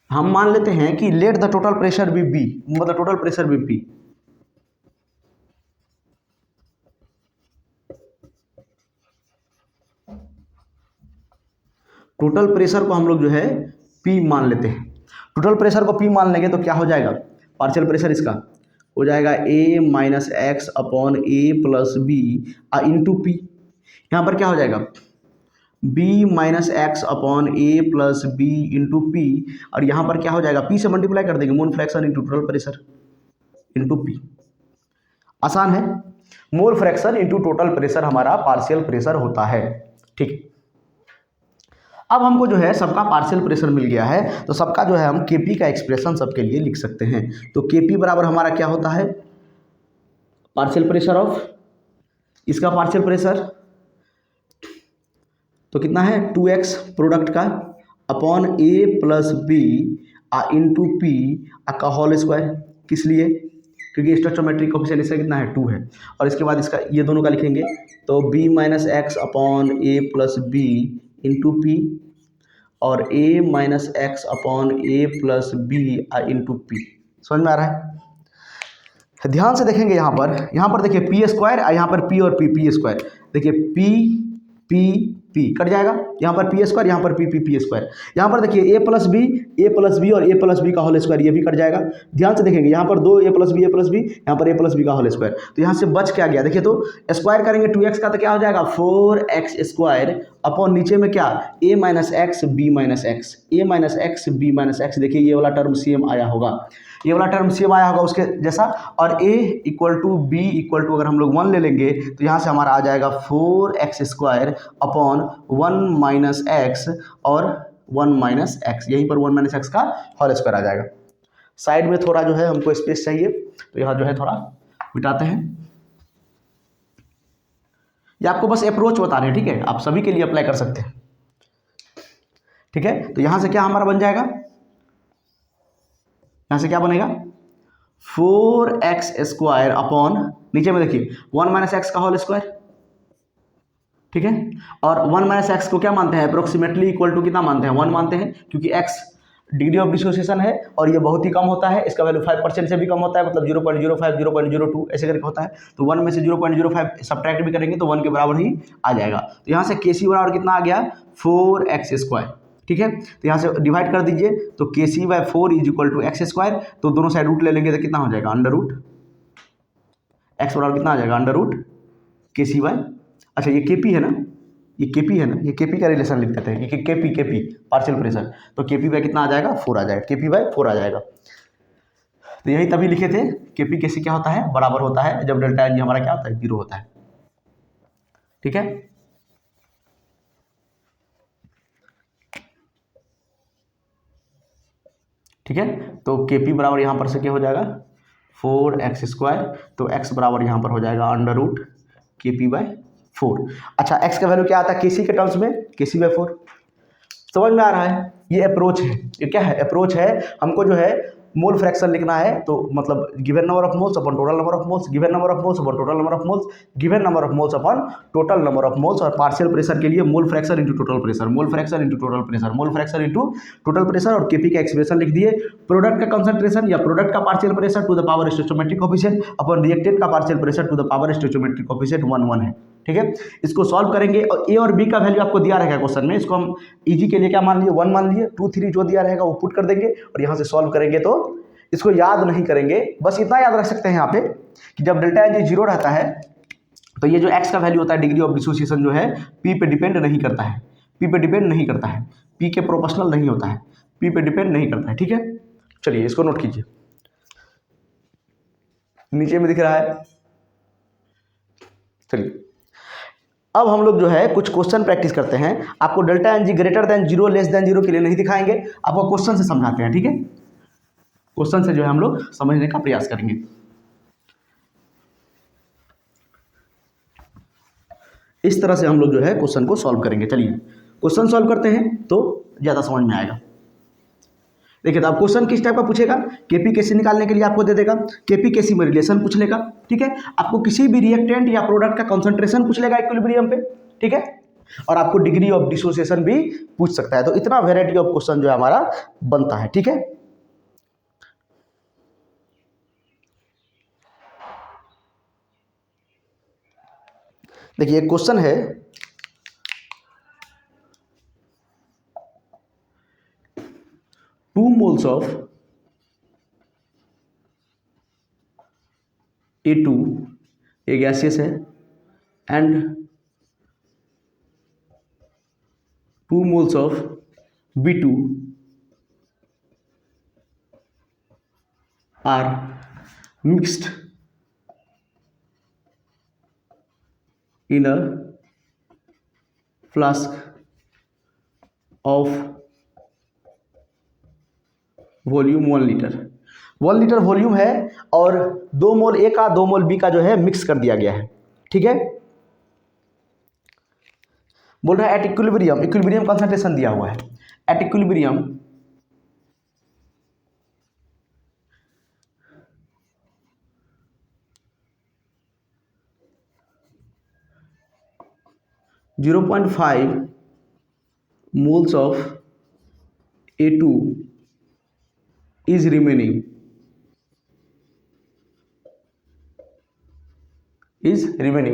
हम मान लेते हैं कि let the total pressure be B, मतलब total pressure be P, total pressure को हम लोग जो है पी मान लेते हैं, टोटल प्रेशर को पी मान लेंगे तो क्या हो जाएगा, पार्शियल प्रेशर इसका हो जाएगा ए minus X upon A plus B into P, यहाँ पर क्या हो जाएगा, B minus X upon A plus B into P, और यहाँ पर क्या हो जाएगा, पी से मल्टीप्लाई कर देंगे, मोल fraction into total pressure into P, आसान है, मोल फ्रैक्शन इंटू टोटल प्रेशर हमारा पार्शियल प्रेशर होता है, ठीक। अब हमको जो है सबका पार्शियल प्रेशर मिल गया है, तो सबका जो है हम केपी का एक्सप्रेशन सबके लिए लिख सकते हैं, तो केपी बराबर हमारा क्या होता है, पार्शियल प्रेशर ऑफ इसका पार्शियल प्रेशर तो कितना है 2x प्रोडक्ट का upon A plus B into P का होल स्क्वायर। किस लिए? क्योंकि स्टोइचोमेट्रिक कोफिशिएंट इसका कितना है 2 है। और इसके बाद इसका ये दोनों का लिखेंगे तो b minus X upon A plus B into P और a minus X upon A plus B into P. समझ में आ रहा है? ध्यान से देखेंगे यहाँ पर देखिए पी स्क्वायर, यहाँ पर पी और पी स्क्वायर, देखिए पी पी पी कट जाएगा, यहाँ पर पी स्क्वायर, यहाँ पर पी स्क्वायर, यहाँ पर देखिए ए प्लस बी और ए प्लस बी का होल स्क्वायर, ये भी कट जाएगा। ध्यान से देखेंगे यहाँ पर 2 ए प्लस बी, यहाँ पर ए प्लस बी का होल स्क्वायर, तो यहाँ से बच क्या गया? देखिए तो स्क्वायर करेंगे 2x का तो क्या हो जाएगा 4x स्क्वायर अपॉन नीचे में क्या a minus X B minus X, A minus X B minus X. देखिए ये वाला टर्म सेम आया होगा, ये वाला टर्म सेम आया होगा उसके जैसा। और a equal to B equal to अगर हम लोग 1 ले लेंगे तो यहाँ से हमारा आ जाएगा 4x square upon 1 minus x और 1 माइनस एक्स, यहीं पर 1 माइनस एक्स का होल स्क्वायर आ जाएगा। साइड में थोड़ा जो है हमको स्पेस चाहिए तो यहाँ जो है थोड़ा मिटाते हैं। ये आपको बस अप्रोच बता रहे हैं, ठीक है, आप सभी के लिए अप्लाई कर सकते हैं, ठीक है। तो यहाँ से क्या हमारा बन जाएगा, यहाँ से क्या बनेगा 4x स्क्वायर अपॉन नीचे में देखिए 1 माइनस एक्स का होल स्क्वायर, ठीक है। और 1 माइनस एक्स को क्या मानते हैं अप्रोक्सीमेटली इक्वल टू कितना मानते हैं 1 मानते हैं, क्योंकि x डिग्री ऑफ डिसोसिएशन है और ये बहुत ही कम होता है, इसका वैल्यू 5% से भी कम होता है, मतलब 0.05 0.02 ऐसे करके होता है। तो 1 में से 0.05 सब्ट्रैक्ट भी करेंगे तो 1 के बराबर ही आ जाएगा। तो यहाँ से KC बराबर कितना आ गया 4x स्क्वायर, ठीक है। तो यहाँ से डिवाइड कर दीजिए तो KC/4 is equal to X square, तो दोनों साइड रूट ले लेंगे तो कितना हो जाएगा अंडर रूट एक्स बराबर कितना आ जाएगा अंडर रूट KC/, अच्छा ये KP है ना, ये KP है ना, ये KP का रिलेशन लिख देते हैं, ये KP पार्शियल प्रेशर, तो KP कितना आ जाएगा 4 आ जाएगा, KP/4 आ जाएगा। तो यही तभी लिखे थे KP KC क्या होता है बराबर होता है जब डेल्टा एन जी हमारा क्या होता है 0 होता है, ठीक है। ठीक है, तो KP बराबर यहाँ पर से क्या हो जाएगा 4x स्क्वायर, तो x बराबर यहाँ पर हो जाएगा अंडर रूट KP/4। अच्छा x का वैल्यू क्या आता है KC के टर्म्स में KC/4। समझ में आ रहा है? ये अप्रोच है, ये क्या है अप्रोच है। हमको जो है मोल फ्रैक्शन लिखना है, तो मतलब given number of moles upon total number of moles, given number of moles upon total number of moles, given number of moles upon total number of moles. और पार्शियल प्रेशर के लिए mole fraction into total pressure, mole fraction into total pressure, mole fraction into total pressure. और KP का expression लिख दिए, product का concentration या product का partial pressure to the power stoichiometric coefficient upon reactant का partial pressure to the power stoichiometric coefficient 1 है, ठीक है। इसको सॉल्व करेंगे और A और B का वैल्यू आपको दिया रहेगा क्वेश्चन में, इसको हम इजी के लिए क्या मान लिए 1 मान लिए, 2 3 जो दिया रहेगा वो पुट कर देंगे और यहाँ से सॉल्व करेंगे। तो इसको याद नहीं करेंगे, बस इतना याद रख सकते हैं यहाँ पे कि जब डेल्टा एन जी 0 रहता है तो ये जो x का वैल्यू होता है डिग्री ऑफ डिसोसिएशन जो है P पे डिपेंड नहीं करता है, P पे डिपेंड नहीं करता है, P के प्रोपोर्शनल नहीं होता है, P पे डिपेंड नहीं करता है, ठीक है। चलिए इसको नोट कीजिए, नीचे में दिख रहा है। चलिए अब हम लोग जो है कुछ क्वेश्चन प्रैक्टिस करते हैं। आपको delta N G greater than 0 less than 0 के लिए नहीं दिखाएंगे, आपको क्वेश्चन से समझाते हैं, ठीक है। क्वेश्चन से जो है हम लोग समझने का प्रयास करेंगे। इस तरह से हम लोग जो है क्वेश्चन को सॉल्व करेंगे। चलिए क्वेश्चन सॉल्व करते हैं तो ज़्यादा समझ में आएगा। देखिए तो आप क्वेश्चन किस टाइप का पूछेगा, KP KC निकालने के लिए आपको दे देगा, KP KC में रिलेशन पूछ लेगा, ठीक है। आपको किसी भी रिएक्टेंट या प्रोडक्ट का कंसंट्रेशन पूछ लेगा इक्विलिब्रियम पे, ठीक है। और आपको डिग्री ऑफ डिसोसिएशन भी पूछ सकता है। तो इतना वेराइटी ऑफ क्वेश्चन जो है हमारा बनता है, ठीक है। देखिए एक क्वेश्चन है, टू मोल्स ऑफ A2 ये गैसियस है and 2 moles of B2 are mixed in a flask of volume 1 litre. 1 litre volume है और 2 मोल A का 2 मोल B का जो है मिक्स कर दिया गया है, ठीक है। बोल रहा है एट इक्विलिब्रियम, इक्विलिब्रियम कंसंट्रेशन दिया हुआ है, at equilibrium (0.5 moles of A2 is remaining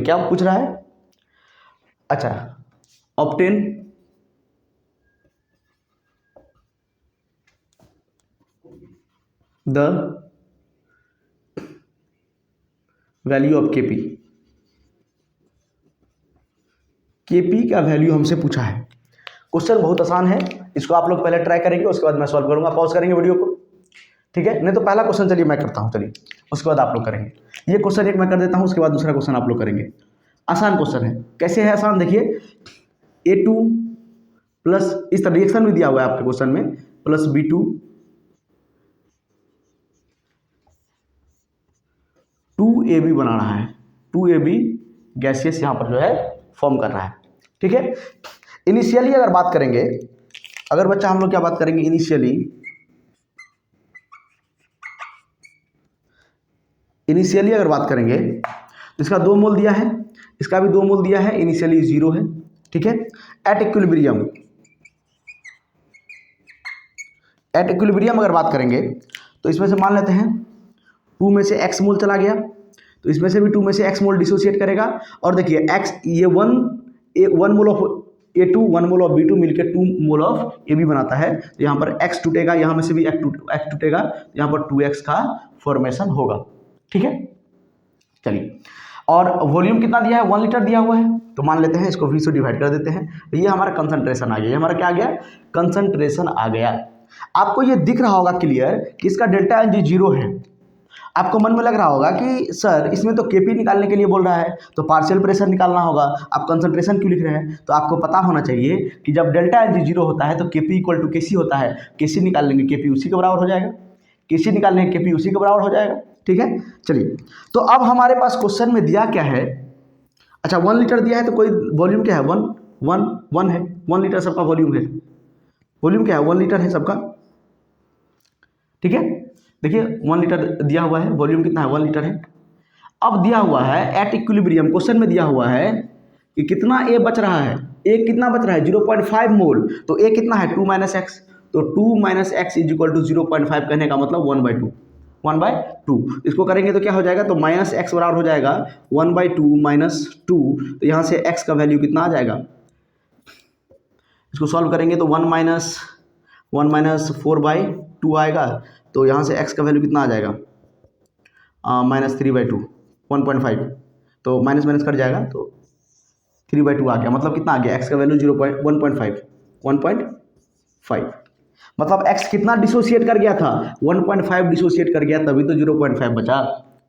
क्या पूछ रहा है? अच्छा, obtain the value of KP. KP का वैल्यू हमसे पूछा है। क्वेश्चन बहुत आसान है, इसको आप लोग पहले ट्राई करेंगे, उसके बाद मैं सॉल्व करूंगा। पॉज करेंगे वीडियो को, ठीक है? नहीं तो पहला क्वेश्चन चलिए मैं करता हूं, चलिए उसके बाद आप लोग करेंगे। ये क्वेश्चन एक मैं कर देता हूं, उसके बाद दूसरा क्वेश्चन आप लोग करेंगे। आसान क्वेश्चन है। कैसे है आसान? देखिए, A2 प्लस, इस तरह रिएक्शन भी दिया हुआ है आपके क्वेश्चन में, प्लस B2 2AB बना रहा है। 2AB गैसियस यहाँ पर जो है फॉर्म कर रहा है, ठीक है? इनिशियली अगर बात करेंगे, अगर बच्चा हम लोग क्या बात करेंगे, इनिशियली अगर बात करेंगे तो इसका 2 मोल दिया है, इसका भी 2 मोल दिया है, इनिशियली 0 है, ठीक है? एट इक्विलिब्रियम अगर बात करेंगे तो इसमें से मान लेते हैं 2 में से x मोल चला गया, तो इसमें से भी 2 में से x मोल डिसोसिएट करेगा। और देखिए x, ये 1 mole of A2 1 mole of B2 मिलकर 2 मोल ऑफ AB बनाता है। तो यहाँ पर x टूटेगा, यहाँ में से भी x टूटेगा, यहाँ पर 2x का फॉर्मेशन होगा, ठीक है? चलिए, और वॉल्यूम कितना दिया है? 1 लीटर दिया हुआ है, तो मान लेते हैं इसको V से डिवाइड कर देते हैं। तो ये हमारा कंसंट्रेशन आ गया। ये हमारा क्या आ गया? कंसंट्रेशन आ गया। आपको ये दिख रहा होगा क्लियर कि इसका डेल्टा Ng 0 है। आपको मन में लग रहा होगा कि सर इसमें तो केपी निकालने के लिए बोल रहा है, तो पार्शियल प्रेशर निकालना होगा, आप कंसंट्रेशन क्यों लिख रहे हैं? तो आपको पता होना चाहिए कि जब डेल्टा Ng 0 होता है तो केपी इक्वल टू केसी होता है। केसी निकाल लेंगे, केपी उसी के बराबर हो जाएगा। केसी निकाल लेंगे, केपी उसी के बराबर हो जाएगा, ठीक है? चलिए, तो अब हमारे पास क्वेश्चन में दिया क्या है? अच्छा, 1 लीटर दिया है, तो कोई वॉल्यूम क्या है? 1 है। 1 लीटर सबका वॉल्यूम है। वॉल्यूम क्या है? 1 लीटर है सबका, ठीक है? देखिए 1 लीटर दिया हुआ है, वॉल्यूम कितना है? 1 लीटर है। अब दिया हुआ है एट इक्विलिब्रियम, क्वेश्चन में दिया हुआ है कि कितना A बच रहा है। A कितना बच रहा है? 0.5 मोल। तो A कितना है? 2 - x, तो 2 - x इज इक्वल टू 0.5, कहने का मतलब 1/2। इसको करेंगे तो क्या हो जाएगा? तो -x बराबर हो जाएगा 1/2 - 2। तो यहाँ से x का वैल्यू कितना आ जाएगा? इसको सॉल्व करेंगे तो 1 - 4/2 आएगा। तो यहाँ से x का वैल्यू कितना आ जाएगा? -3/2, 1.5। तो माइनस कट जाएगा, तो 3/2 आ गया। मतलब कितना आ गया? x का वैल्यू 1.5। मतलब x कितना डिसोसिएट कर गया था? 1.5 डिसोसिएट कर गया, तभी तो 0.5 बचा।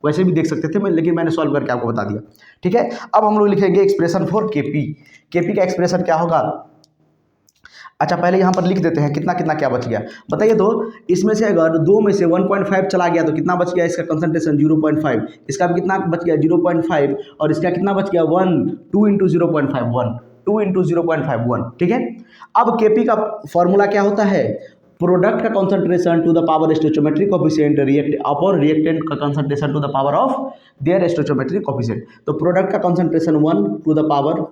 वैसे भी देख सकते थे मैं, लेकिन मैंने सॉल्व करके आपको बता दिया, ठीक है? अब हम लोग लिखेंगे एक्सप्रेशन फॉर केपी। केपी का एक्सप्रेशन क्या होगा? अच्छा, पहले यहाँ पर लिख देते हैं कितना कितना क्या बच गया, बताइए। तो इसमें से अगर 2 में से 1.5 चला गया तो कितना बच गया? इसका कंसंट्रेशन 0.5, इसका भी कितना बच गया? 0.5, और इसका कितना बच गया? 1, 2 × 0.5, 1, 2 × 0.5, 1, ठीक है? अब केपी का फॉर्मूला क्या होता है? प्रोडक्ट का concentration to the power stoichiometric coefficient upon reactant का concentration to the power of their stoichiometric coefficient. तो प्रोडक्ट का concentration 1 to the power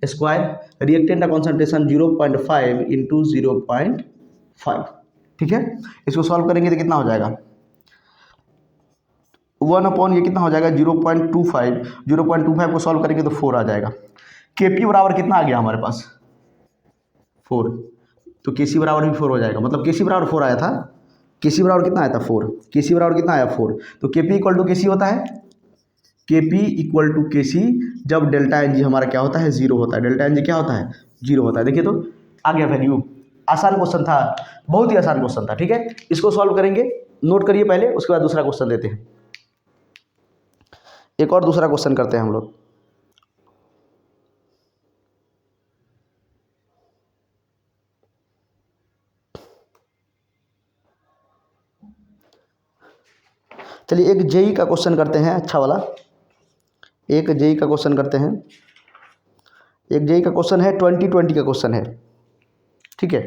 square, reactant का कंसंट्रेशन 0.5 × 0.5, ठीक है? इसको सॉल्व करेंगे तो कितना हो जाएगा? 1 ये कितना हो जाएगा? 0.25। 0.25 को सॉल्व करेंगे तो 4 आ जाएगा। केपी बराबर कितना आ गया हमारे पास? 4। तो केसी बराबर भी 4 हो जाएगा। मतलब केसी बराबर 4 आया था। केसी बराबर कितना आया था? 4। केसी बराबर कितना आया? 4। तो केपी इक्वल टू केसी होता है, केपी इक्वल टू केसी जब डेल्टा एन जी हमारा क्या होता है? 0 होता है। डेल्टा एन जी क्या होता है? 0 होता है। देखिए तो आ गया वैल्यू। आसान क्वेश्चन था, बहुत ही आसान क्वेश्चन था, ठीक है? इसको सॉल्व करेंगे, नोट करिए पहले, उसके बाद दूसरा क्वेश्चन देते हैं। एक और दूसरा क्वेश्चन करते हैं हम लोग। चलिए एक जेई का क्वेश्चन करते हैं, अच्छा वाला। एक जेई का क्वेश्चन करते हैं। एक जेई का क्वेश्चन है, 2020 का क्वेश्चन है, ठीक है?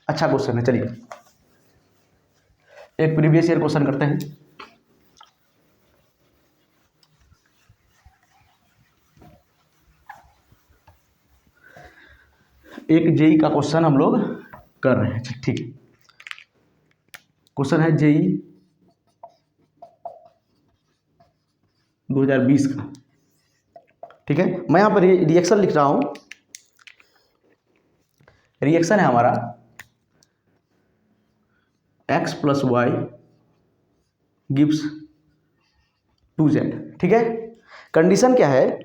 अच्छा क्वेश्चन है, चलिए एक प्रीवियस ईयर क्वेश्चन करते हैं। एक जेई का क्वेश्चन हम लोग कर रहे हैं, ठीक है। क्वेश्चन है जेई 2020 का, ठीक है। मैं यहाँ पर रिएक्शन लिख रहा हूँ। रिएक्शन है हमारा x plus Y gives 2z, ठीक है। कंडीशन क्या है,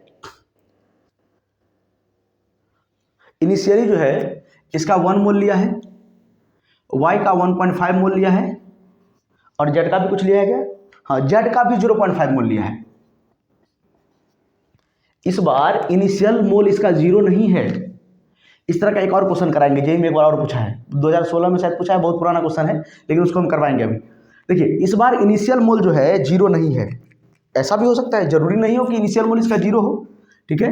इनिशियली जो है इसका 1 मोल लिया है, y का 1.5 मोल लिया है और z का भी कुछ लिया है क्या? हाँ, z का भी 0.5 मोल लिया है। इस बार इनिशियल मोल इसका 0 नहीं है। इस तरह का एक और क्वेश्चन कराएंगे, जेई में एक बार और पूछा है, 2016 में शायद पूछा है, बहुत पुराना क्वेश्चन है, लेकिन उसको हम करवाएंगे अभी। देखिए इस बार इनिशियल मोल जो है 0 नहीं है। ऐसा भी हो सकता है, जरूरी नहीं हो कि इनिशियल मोल इसका 0 हो, ठीक है।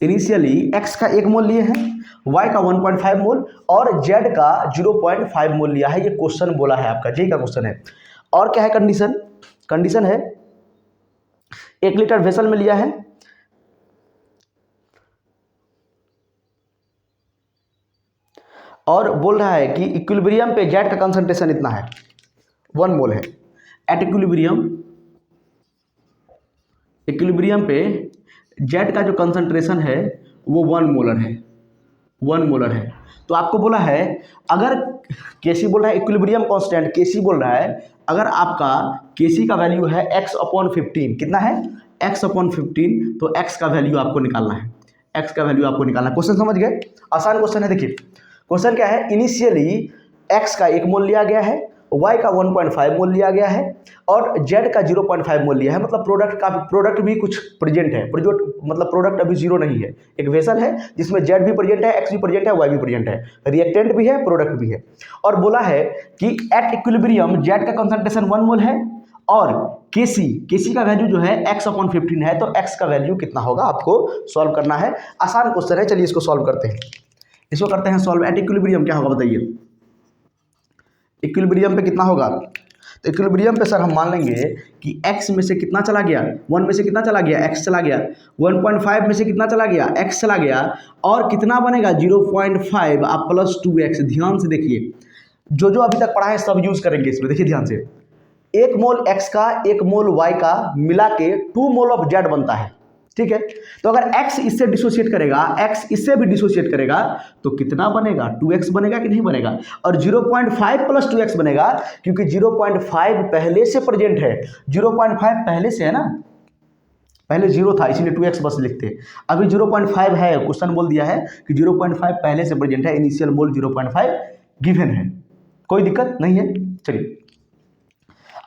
इनिशियली x का 1 मोल लिए हैं, y का 1.5 मोल और z का 0.5 मोल लिया है। ये क्वेश्चन बोला है आपका, जेई का क्वेश्चन है। और क्या है कंडीशन? कंडीशन है 1 लीटर वेसल में लिया है, और बोल रहा है कि इक्विलिब्रियम पे z का कंसंट्रेशन इतना है, 1 मोल है। एट इक्विलिब्रियम पे z का जो कंसंट्रेशन है वो 1 मोलर है, 1 मोलर है। तो आपको बोला है अगर केसी बोल रहा है इक्विलिब्रियम कांस्टेंट, केसी बोल रहा है अगर आपका केसी का वैल्यू है x/15, कितना है? x/15, तो x का वैल्यू आपको निकालना है, x का वैल्यू आपको निकालना है। क्वेश्चन समझ गए? आसान क्वेश्चन है। देखिए क्वेश्चन क्या है, इनिशियली x का 1 मोल लिया गया है, y का 1.5 मोल लिया गया है और z का 0.5 मोल लिया है। मतलब प्रोडक्ट भी कुछ प्रेजेंट है, मतलब प्रोडक्ट अभी 0 नहीं है। एक वेसल है जिसमें z भी प्रेजेंट है, x भी प्रेजेंट है, y भी प्रेजेंट है, रिएक्टेंट भी है, प्रोडक्ट भी है। और बोला है कि एट इक्विलिब्रियम z का कंसंट्रेशन 1 मोल है और केसी का वैल्यू जो है x/15 है, तो x का वैल्यू कितना होगा आपको सॉल्व करना है। आसान क्वेश्चन है, चलिए इसको सॉल्व करते हैं। इसको करते हैं सॉल्व। एट इक्विलिब्रियम क्या होगा बताइए? इक्विलिब्रियम पे कितना होगा? तो इक्विलिब्रियम पे सर हम मान लेंगे कि x में से कितना चला गया, 1 में से कितना चला गया, x चला गया, 1.5 में से कितना चला गया, x चला गया, और कितना बनेगा 0.5 आप प्लस 2x। ध्यान से देखिए, जो अभी तक पढ़ा है सब यूज करेंगे इसमें। देखिए ध्यान से, 1 मोल x का 1 मोल y का मिला के 2 मोल ऑफ z बनता है, ठीक है। तो अगर x इससे डिसोशिएट करेगा, x इससे भी डिसोशिएट करेगा, तो कितना बनेगा? 2x बनेगा कि नहीं बनेगा? और 0.5 प्लस 2x बनेगा, क्योंकि 0.5 पहले से प्रेजेंट है। 0.5 पहले से है ना, पहले 0 था इसीलिए 2x बस लिखते हैं। अभी 0.5 है, क्वेश्चन बोल दिया है कि 0.5 पहले से प्रेजेंट है, इनिशियल मोल 0.5 गिवन है, कोई दिक्कत नहीं है। चलिए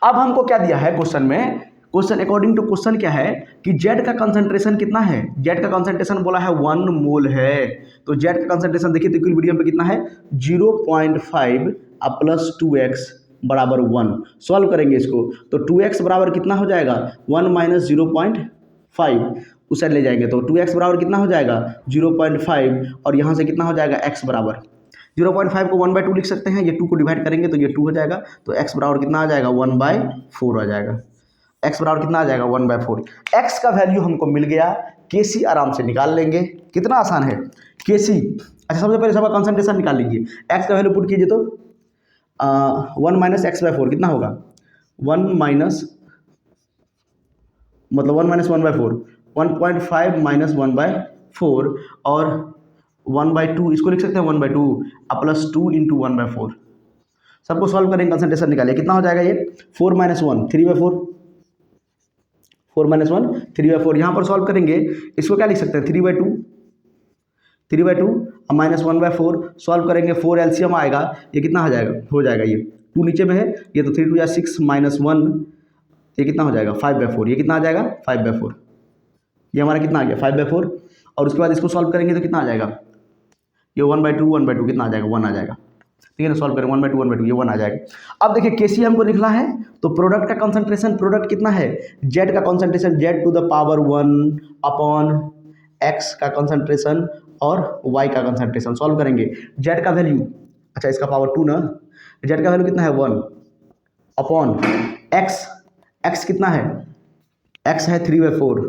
अब हमको क्या दिया है क्वेश्चन में? क्वेश्चन अकॉर्डिंग टू क्वेश्चन क्या है कि z का कंसंट्रेशन कितना है? z का कंसंट्रेशन बोला है 1 मोल है, तो z का कंसंट्रेशन देखिए तो इक्विलिब्रियम पे कितना है? 0.5 अब प्लस 2x बराबर 1। सॉल्व करेंगे इसको तो 2x बराबर कितना हो जाएगा? 1 माइनस 0.5, उस साइड ले जाएंगे तो 2x बराबर कितना हो जाएगा? 0.5, और यहाँ से कितना हो जाएगा? x बराबर 0.5 को 1/2 लिख सकते हैं, ये 2 को डिवाइड करेंगे तो ये 2 हो जाएगा, तो x बराबर कितना आ जाएगा? 1/4 आ जाएगा। x बराबर कितना आ जाएगा? 1/4। x का वैल्यू हमको मिल गया, केसी आराम से निकाल लेंगे, कितना आसान है केसी। अच्छा सबसे पहले सबका कंसंट्रेशन निकाल लीजिए, x का वैल्यू पुट कीजिए तो 1 माइनस x/4 कितना होगा? 1 माइनस 1/4, 1.5 माइनस 1/4 और 1/2, इसको लिख सकते हैं 1/2 प्लस 2 इंटू 1/4। सबको सॉल्व करेंगे, कंसंट्रेशन निकालिए, कितना हो जाएगा ये? 4 माइनस 1 3/4, 4 माइनस 1 3/4। यहाँ पर सॉल्व करेंगे, इसको क्या लिख सकते हैं? 3/2 माइनस 1/4 सॉल्व करेंगे, 4 एलसीएम आएगा, ये कितना हो जाएगा? हो जाएगा ये 2 नीचे में है, ये तो 3 2 या 6 माइनस 1, ये कितना हो जाएगा? 5/4, ये कितना आ जाएगा? 5/4, ये हमारा कितना आ गया? 5/4। और उसके बाद इसको सॉल्व करेंगे तो कितना आ जाएगा? ये 1/2 कितना आ जाएगा? 1 आ जाएगा, ठीक है ना। सॉल्व करें 1/2 ये 1 आ जाएगा। अब देखिए केसी हमको निकला है, तो प्रोडक्ट का कंसंट्रेशन, प्रोडक्ट कितना है? z का concentration z to the power 1 अपॉन x का कंसंट्रेशन और y का कंसंट्रेशन सॉल्व करेंगे। z का वैल्यू, अच्छा इसका पावर 2 ना, z का वैल्यू कितना है 1 अपॉन x कितना है, x है 3/4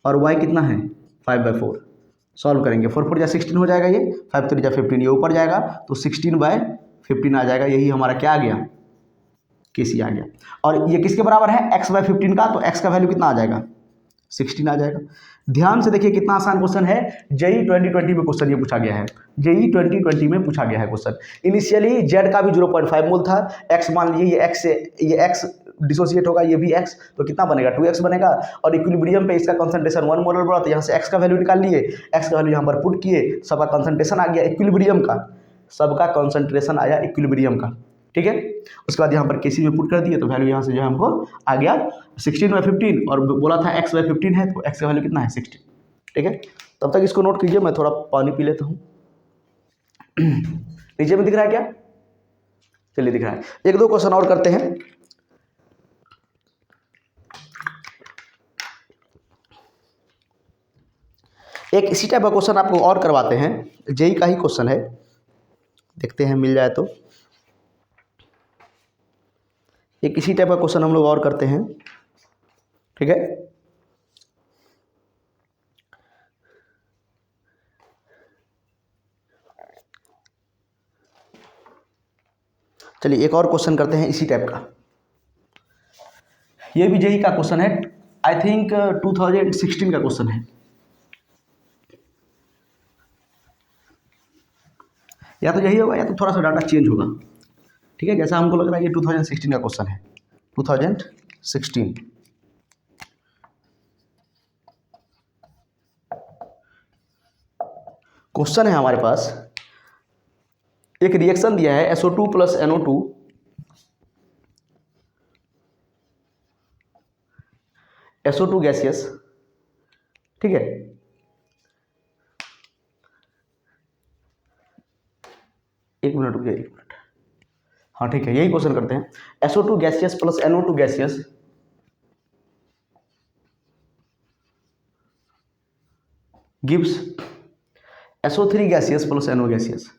और y कितना है 5/4। सॉल्व करेंगे, 4 4 जा 16 हो जाएगा, ये 5 3 जा 15, ये ऊपर जाएगा तो 16/15 आ जाएगा। यही हमारा क्या आ गया, केसी आ गया। और ये किसके बराबर है, x/15 का, तो x का वैल्यू कितना आ जाएगा 16 आ जाएगा। ध्यान से देखिए कितना आसान क्वेश्चन है, जेई 2020 में क्वेश्चन ये पूछा गया है, जेई 2020 में पूछा गया है क्वेश्चन। इनिशियली जेड का भी 0.5 मोल था, एक्स मान लीजिए ये एक्स से ये एक्स डिसोसिएट होगा, ये भी एक्स, तो कितना बनेगा 2x बनेगा। और इक्विलिब्रियम पे इसका कंसंट्रेशन 1 मोलर बढ़ा, तो यहाँ से एक्स का वैल्यू निकाल लिए, एक्स का वैल्यू यहाँ पर पुट किए, सबका कंसंट्रेशन आ गया इक्विलिब्रियम का, सबका कंसंट्रेशन आया इक्विलिब्रियम का, ठीक है। उसके बाद यहाँ पर केसी में पुट कर दिए तो वैल्यू यहाँ से जो है हमको आ गया 16/15, और बोला था x/15 है तो x का वैल्यू कितना है 16, ठीक है। तब तक इसको नोट कीजिए, मैं थोड़ा पानी पी लेता हूँ। नीचे में दिख रहा है क्या, चलिए दिख रहा है। एक दो क्वेश्चन और करते हैं। एक इसी टाइप का क्वेश्चन आपको और करवाते हैं, जेई का ही क्वेश्चन है, देखते हैं मिल जाए तो। एक इसी टाइप का क्वेश्चन हम लोग और करते हैं, ठीक है। चलिए एक और क्वेश्चन करते हैं इसी टाइप का, ये भी जेई का क्वेश्चन है, आई थिंक 2016 का क्वेश्चन है, या तो यही होगा या तो थोड़ा सा डाटा चेंज होगा, ठीक है। जैसा हमको लग रहा है ये 2016 का क्वेश्चन है, 2016। क्वेश्चन है हमारे पास, एक रिएक्शन दिया है SO2 + NO2 SO2 गैसियस, ठीक है। एक मिनट रुकिए, एक मिनट, हाँ ठीक है, यही क्वेश्चन करते हैं। SO2 gaseous + NO2 gaseous gives SO3 gaseous + NO gaseous.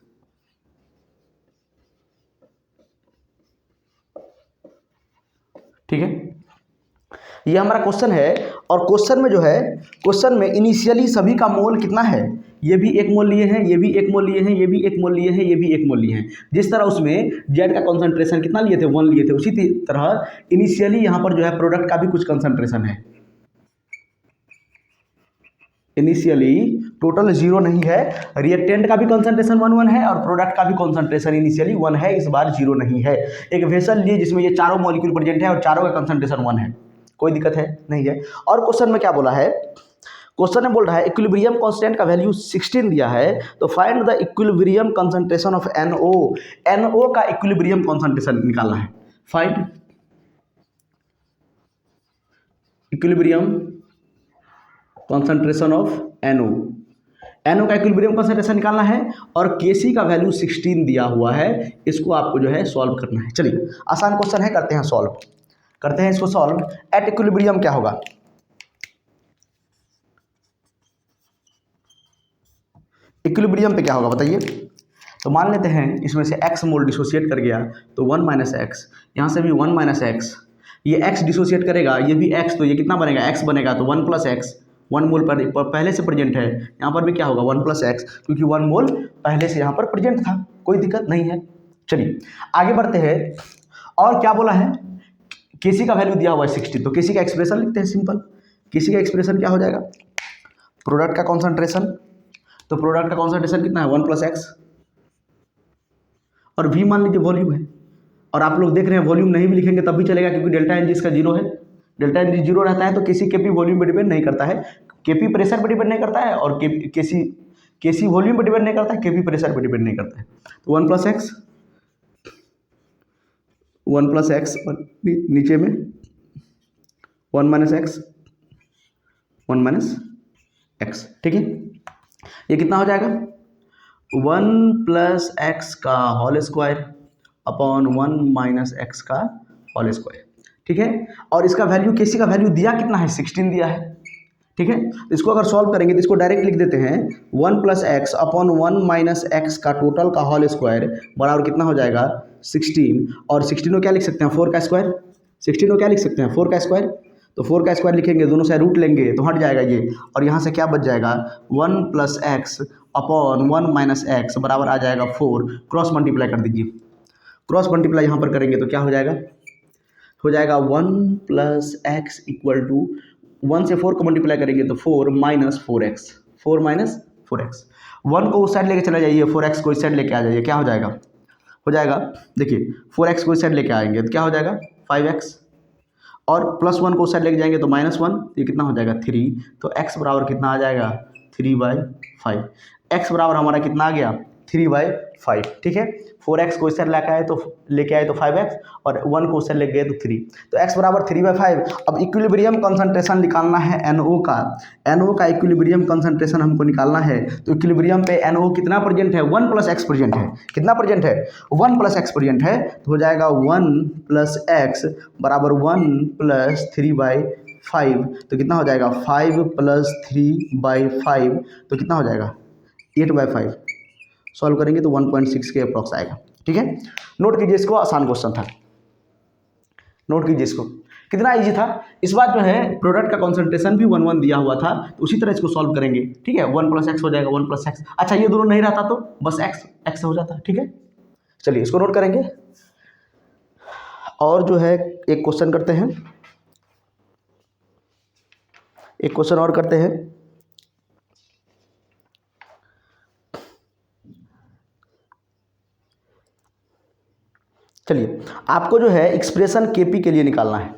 ठीक है, ये हमारा क्वेश्चन है। और क्वेश्चन में जो है, क्वेश्चन में इनिशियली सभी का मोल कितना है, ये भी 1 मोल लिए हैं, ये भी 1 मोल लिए हैं, ये भी 1 मोल लिए हैं, ये भी 1 मोल लिए हैं। जिस तरह उसमें जेड का कंसंट्रेशन कितना लिए थे 1 लिए थे, उसी तरह इनिशियली यहाँ पर जो है प्रोडक्ट का भी कुछ कंसंट्रेशन है। इनिशियली टोटल 0 नहीं है, रिएक्टेंट का भी कंसंट्रेशन 1 है और प्रोडक्ट का भी कंसंट्रेशन इनिशियली 1 है, इस बार 0 नहीं है। एक वेसल लिए जिसमें ये चारों मॉलिक्यूल प्रेजेंट है और चारों का कंसंट्रेशन 1 है, कोई दिक्कत है नहीं है। और क्वेश्चन में क्या बोला है, क्वेश्चन में बोल रहा है इक्विलिब्रियम कांस्टेंट का वैल्यू 16 दिया है, तो find the equilibrium concentration of NO। NO का इक्विलिब्रियम कंसंट्रेशन निकालना है, find equilibrium concentration of NO। NO का इक्विलिब्रियम कंसंट्रेशन निकालना है और Kc का वैल्यू 16 दिया हुआ है, इसको आपको जो है सॉल्व करना है। चलिए आसान क्वेश्चन है, करते हैं सॉल्व, करते हैं इसको सॉल्व। एट इक्विलिब्रियम क्या होगा, इक्विलिब्रियम पे क्या होगा बताइए। तो मान लेते हैं इसमें से x मोल डिसोसिएट कर गया तो 1 - x, यहाँ से भी 1 - x, ये x डिसोसिएट करेगा, ये भी x, तो ये कितना बनेगा x बनेगा, तो 1 + x, 1 मोल पर पहले से प्रेजेंट है, यहाँ पर भी क्या होगा 1 + x, क्योंकि 1 मोल पहले से यहाँ पर प्रेजेंट था, कोई दिक्कत नहीं है। चलिए आगे बढ़ते हैं, और क्या बोला है, Kc का वैल्यू दिया हुआ है 16, तो Kc का एक्सप्रेशन लिखते हैं सिंपल। Kc का एक्सप्रेशन क्या हो जाएगा, प्रोडक्ट का कॉन्सेंट्रेशन, तो प्रोडक्ट का कॉन्सेंट्रेशन कितना है 1 + x, और v मान लीजिए वॉल्यूम है, और आप लोग देख रहे हैं वॉल्यूम नहीं भी लिखेंगे तब भी चलेगा, क्योंकि डेल्टा एन जी इसका 0 है, डेल्टा एन जी 0 रहता है तो Kc Kp वॉल्यूम पर डिपेंड नहीं करता है, Kp प्रेशर पर डिपेंड नहीं करता है, और Kc वॉल्यूम पर डिपेंड नहीं करता है, Kp प्रेशर पर डिपेंड नहीं करता है। तो 1 + x, 1 + x, और नीचे में 1 - x, 1 - x, ठीक है। ये कितना हो जाएगा 1 + x का होल स्क्वायर अपॉन 1 - x का होल स्क्वायर, ठीक है। और इसका वैल्यू Kc का वैल्यू दिया कितना है 16 दिया है, ठीक है। इसको अगर सॉल्व करेंगे तो इसको डायरेक्ट लिख देते हैं 1 + x अपॉन 1 - x का टोटल का होल स्क्वायर बराबर कितना हो जाएगा 16। और 16 को क्या लिख सकते हैं 4 का स्क्वायर। 16 को क्या लिख सकते हैं 4 का स्क्वायर। तो 4 का स्क्वायर लिखेंगे, दोनों से रूट लेंगे तो हट जाएगा ये, और यहाँ से क्या बच जाएगा 1 + x अपॉन 1 - x बराबर आ जाएगा 4। क्रॉस मल्टीप्लाई कर दीजिए। क्रॉस मल्टीप्लाई यहाँ पर करेंगे तो क्या हो जाएगा 1 + x = 1 से 4 को मल्टीप्लाई करेंगे तो 4 - 4x। 4 - 4x 1 को उस साइड लेके चले जाइए, 4x को इस साइड लेके आ जाइए, क्या हो जाएगा देखिए 4x को इस साइड लेके आएंगे तो क्या हो जाएगा 5x, और +1 को उस साइड लेके जाएंगे तो -1, ये कितना हो जाएगा 3। तो x बराबर कितना आ जाएगा 3/5। x बराबर हमारा कितना आ गया 3/5। ठीक है, 4x को इस साइड लेके आए तो 5x, और 1 को उस साइड लेके गए तो 3। तो x बराबर 3/5। अब इक्विलिब्रियम कंसंट्रेशन निकालना है NO का। NO का इक्विलिब्रियम कंसंट्रेशन हमको निकालना है। तो इक्विलिब्रियम पे NO कितना प्रेजेंट है 1 + x प्रेजेंट है। कितना प्रेजेंट है 1 + x प्रेजेंट है, तो हो जाएगा 1 + x बराबर 1 + 3/5। तो कितना हो जाएगा 5 + 3/5, तो कितना हो जाएगा 8/5। सॉल्व करेंगे तो 1.6 के अप्रॉक्स आएगा। ठीक है, नोट कीजिए इसको, आसान क्वेश्चन था, नोट कीजिए इसको, कितना इजी था। इस बार जो है प्रोडक्ट का कॉन्सेंट्रेशन भी 1 दिया हुआ था, तो उसी तरह इसको सॉल्व करेंगे। ठीक है, 1 + x हो जाएगा 1 + x। अच्छा, ये दोनों नहीं रहता तो बस x हो जाता। ठीक है, चलिए इसको नोट करेंगे, और जो है एक क्वेश्चन करते हैं, एक क्वेश्चन और करते हैं। चलिए, आपको जो है एक्सप्रेशन केपी के लिए निकालना है।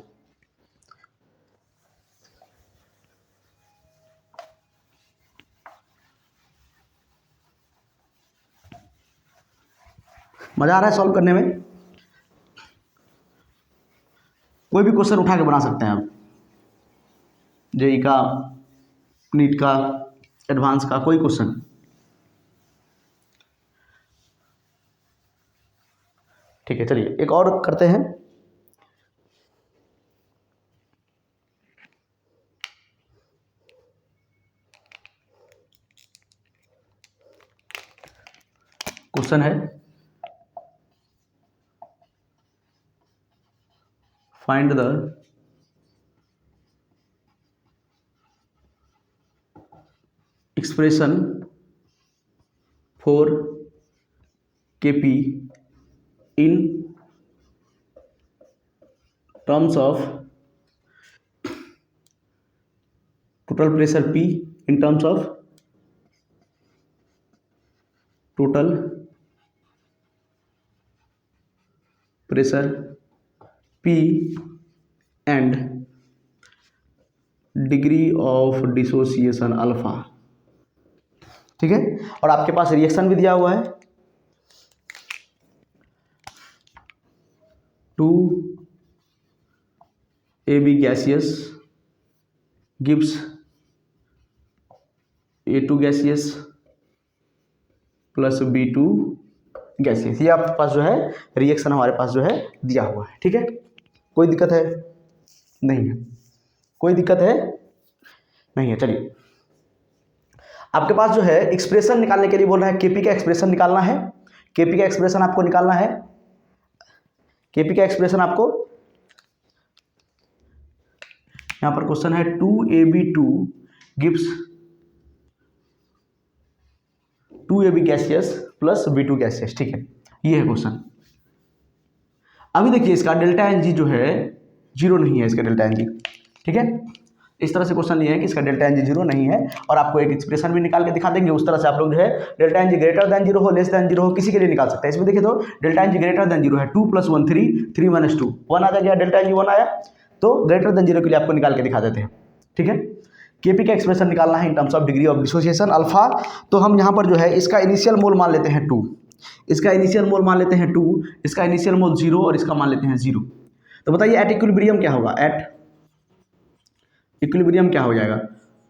मजा आ रहा है सॉल्व करने में। कोई भी क्वेश्चन उठा के बना सकते हैं आप, जेई का, नीट का, एडवांस का, कोई क्वेश्चन। ठीक है, चलिए एक और करते हैं। क्वेश्चन है find the expression for KP in terms of total pressure P, in terms of total pressure P and degree of dissociation alpha. ठीक है, और आपके पास रिएक्शन भी दिया हुआ है 2AB gaseous gives A2 gaseous plus B2 gases. ये आपके पास जो है रिएक्शन हमारे पास जो है दिया हुआ है। ठीक है, कोई दिक्कत है नहीं है, कोई दिक्कत है नहीं है। चलिए, आपके पास जो है एक्सप्रेशन निकालने के लिए बोल रहा है, केपी का एक्सप्रेशन निकालना है। केपी का एक्सप्रेशन आपको निकालना है, केपी का एक्सप्रेशन आपको, यहां पर क्वेश्चन है 2AB2 gives 2AB gaseous plus B2 gaseous. ठीक है, ये है क्वेश्चन। अभी देखिए इसका डेल्टा एन जी जो है जीरो नहीं है, इसका डेल्टा एन जी। ठीक है, इस तरह से क्वेश्चन लिए है कि इसका डेल्टा एन जी जीरो नहीं है, और आपको एक एक्सप्रेशन भी निकाल के दिखा देंगे। उस तरह से आप लोग जो है delta N G greater than zero हो, लेस देन जीरो हो, किसी के लिए निकाल सकते हैं। इसमें देखिए तो delta N G greater than zero है, 2 + 1 3, 3 - 2 1 आ जाएगा, डेल्टा एन जी 1 आया, तो ग्रेटर देन जीरो के लिए आपको निकाल के दिखा देते हैं। ठीक है, केपी का एक्सप्रेशन निकालना है in terms of degree of dissociation alpha. तो हम यहाँ पर जो है इसका इनिशियल मोल मान लेते हैं 2, इसका इनिशियल मोल मान लेते हैं 2, इसका इनिशियल मोल 0, और इसका मान लेते हैं 0। तो बताइए एट इक्विलिब्रियम क्या होगा, एट इक्विलिब्रियम क्या हो जाएगा